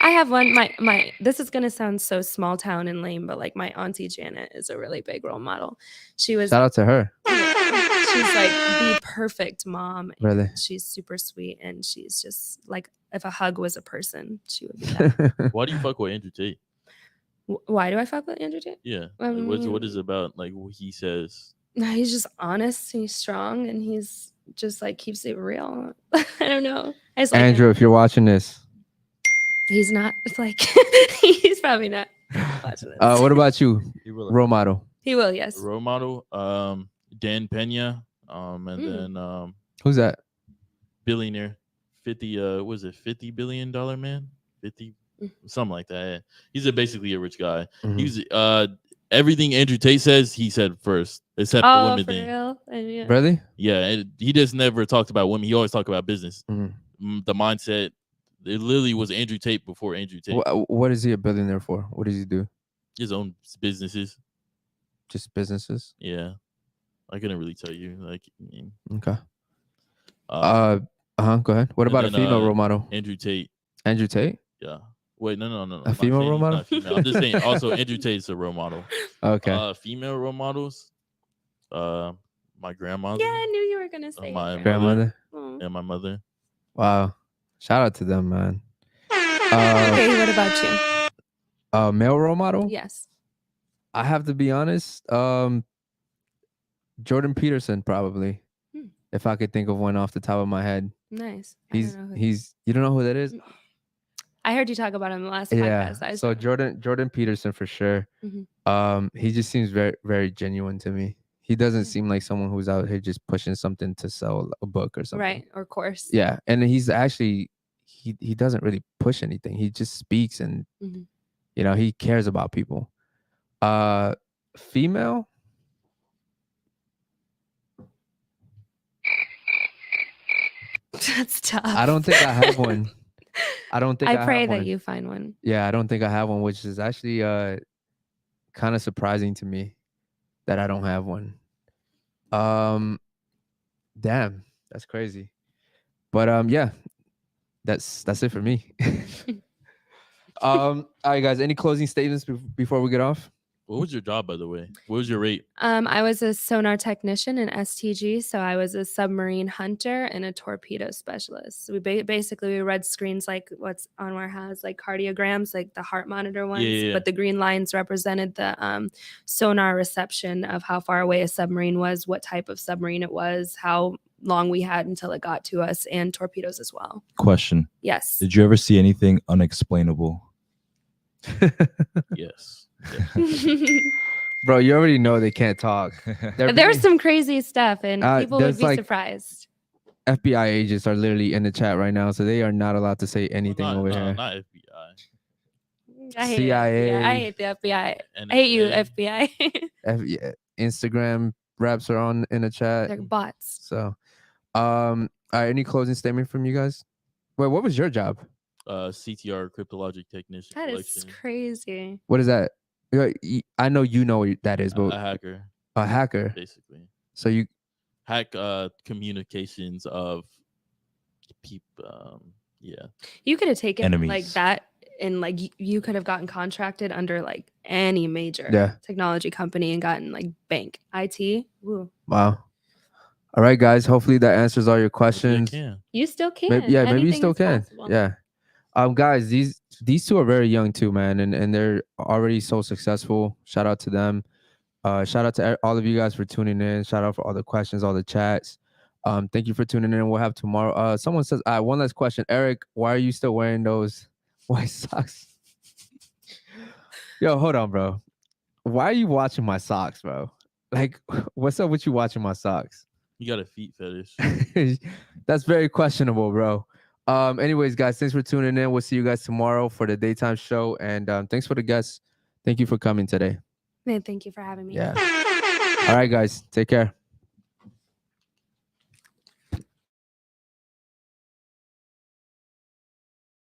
I have one. My this is gonna sound so small town and lame, but like my auntie Janet is a really big role model. She was Shout out to her. she's like the perfect mom. and Really? She's super sweet, and she's just like if a hug was a person, she would be that. Why do you fuck with Andrew Tate? Why do I fuck with Andrew Tate? Yeah. Like, what is it about? Like what he says? No, he's just honest. He's strong, and he's just like keeps it real. I don't know. I just like him. Andrew, if you're watching this, He's not. It's like he's probably not watching this. what about you? He will. Role model. He will. Yes. Role model, Dan Pena, and then Who's that? billionaire, 50 was it $50 billion man? 50 something like that. Yeah. He's basically a rich guy. Mhm. He's everything Andrew Tate says, he said first, except the Oh, women for thing. real? And yeah. Really? Yeah, and he just never talked about women. He always talked about business. Mhm. The mindset. It literally was Andrew Tate before Andrew Tate. What is he a billionaire for? What does he do? His own businesses. Just businesses? Yeah, I couldn't really tell you. Like, I mean, Okay. Go ahead. What and about a then, female role model? Andrew Tate. Andrew Tate? Yeah. Wait, no. A I'm not female saying role he's model? not female. I'm just saying. Also, Andrew Tate's a role model. Okay. Female role models. My grandmother. Yeah, I knew you were gonna say my it. Grandmother? Oh. and my mother. Wow. Shout out to them, man. Okay, what about you? Male role model? Yes. I have to be honest. Jordan Peterson, probably. Hmm. If I could think of one off the top of my head. Nice. He's you don't know who that is? I heard you talk about him in the last Yeah. podcast. I So Jordan Peterson for sure. Mhm. He just seems very, very genuine to me. He doesn't seem like someone who's out here just pushing something to sell a book or something. right or course. Yeah. And he's actually he doesn't really push anything. He just speaks and Mhm. he cares about people. Female? That's tough. I don't think I have one. I don't think I pray have that one. you find one. Yeah, I don't think I have one, which is actually kind of surprising to me that I don't have one. Damn, that's crazy. But yeah, that's it for me. All right, guys. Any closing statements before we get off? What was your job, by the way? What was your rate? I was a sonar technician in STG, so I was a submarine hunter and a torpedo specialist. So we basically we read screens like what's on our house, like cardiograms, like the heart monitor ones. Yeah. But the green lines represented the sonar reception of how far away a submarine was, what type of submarine it was, how long we had until it got to us, and torpedoes as well. Question. Yes. Did you ever see anything unexplainable? Yes. Bro, you already know they can't talk. There's some crazy stuff, and people would there's be like- surprised. FBI agents are literally in the chat right now, so they are not allowed to say anything over here. Not FBI. I hate CIA. FBI. I hate the FBI. And I hate you, FBI. Yeah, Instagram raps are in the chat. They're bots. So, all right, any closing statement from you guys? Wait, what was your job? CTR cryptologic technician. That is collection. crazy. What is that? I know you know what that is, but A hacker, a hacker. basically. So you Hack communications of people. Yeah. You could have taken like Enemies. that, and like you could have gotten contracted under like any major Yeah. technology company and gotten like bank, IT. Woo. wow. All right, guys. Hopefully that answers all your Maybe I questions. can. You still can. Maybe you Anything still is can. possible. Yeah. Guys, these two are very young too, man, and they're already so successful. Shout out to them. Shout out to all of you guys for tuning in. Shout out for all the questions, all the chats. Thank you for tuning in. We'll have tomorrow. Someone says, one last question. Eric, why are you still wearing those white socks? Yo, hold on, bro. Why are you watching my socks, bro? Like, what's up with you watching my socks? You got a feet fetish. That's very questionable, bro. Anyways, guys, thanks for tuning in. We'll see you guys tomorrow for the daytime show. And thanks for the guests. Thank you for coming today. Man, thank you for having me. Yeah. All right, guys. Take care.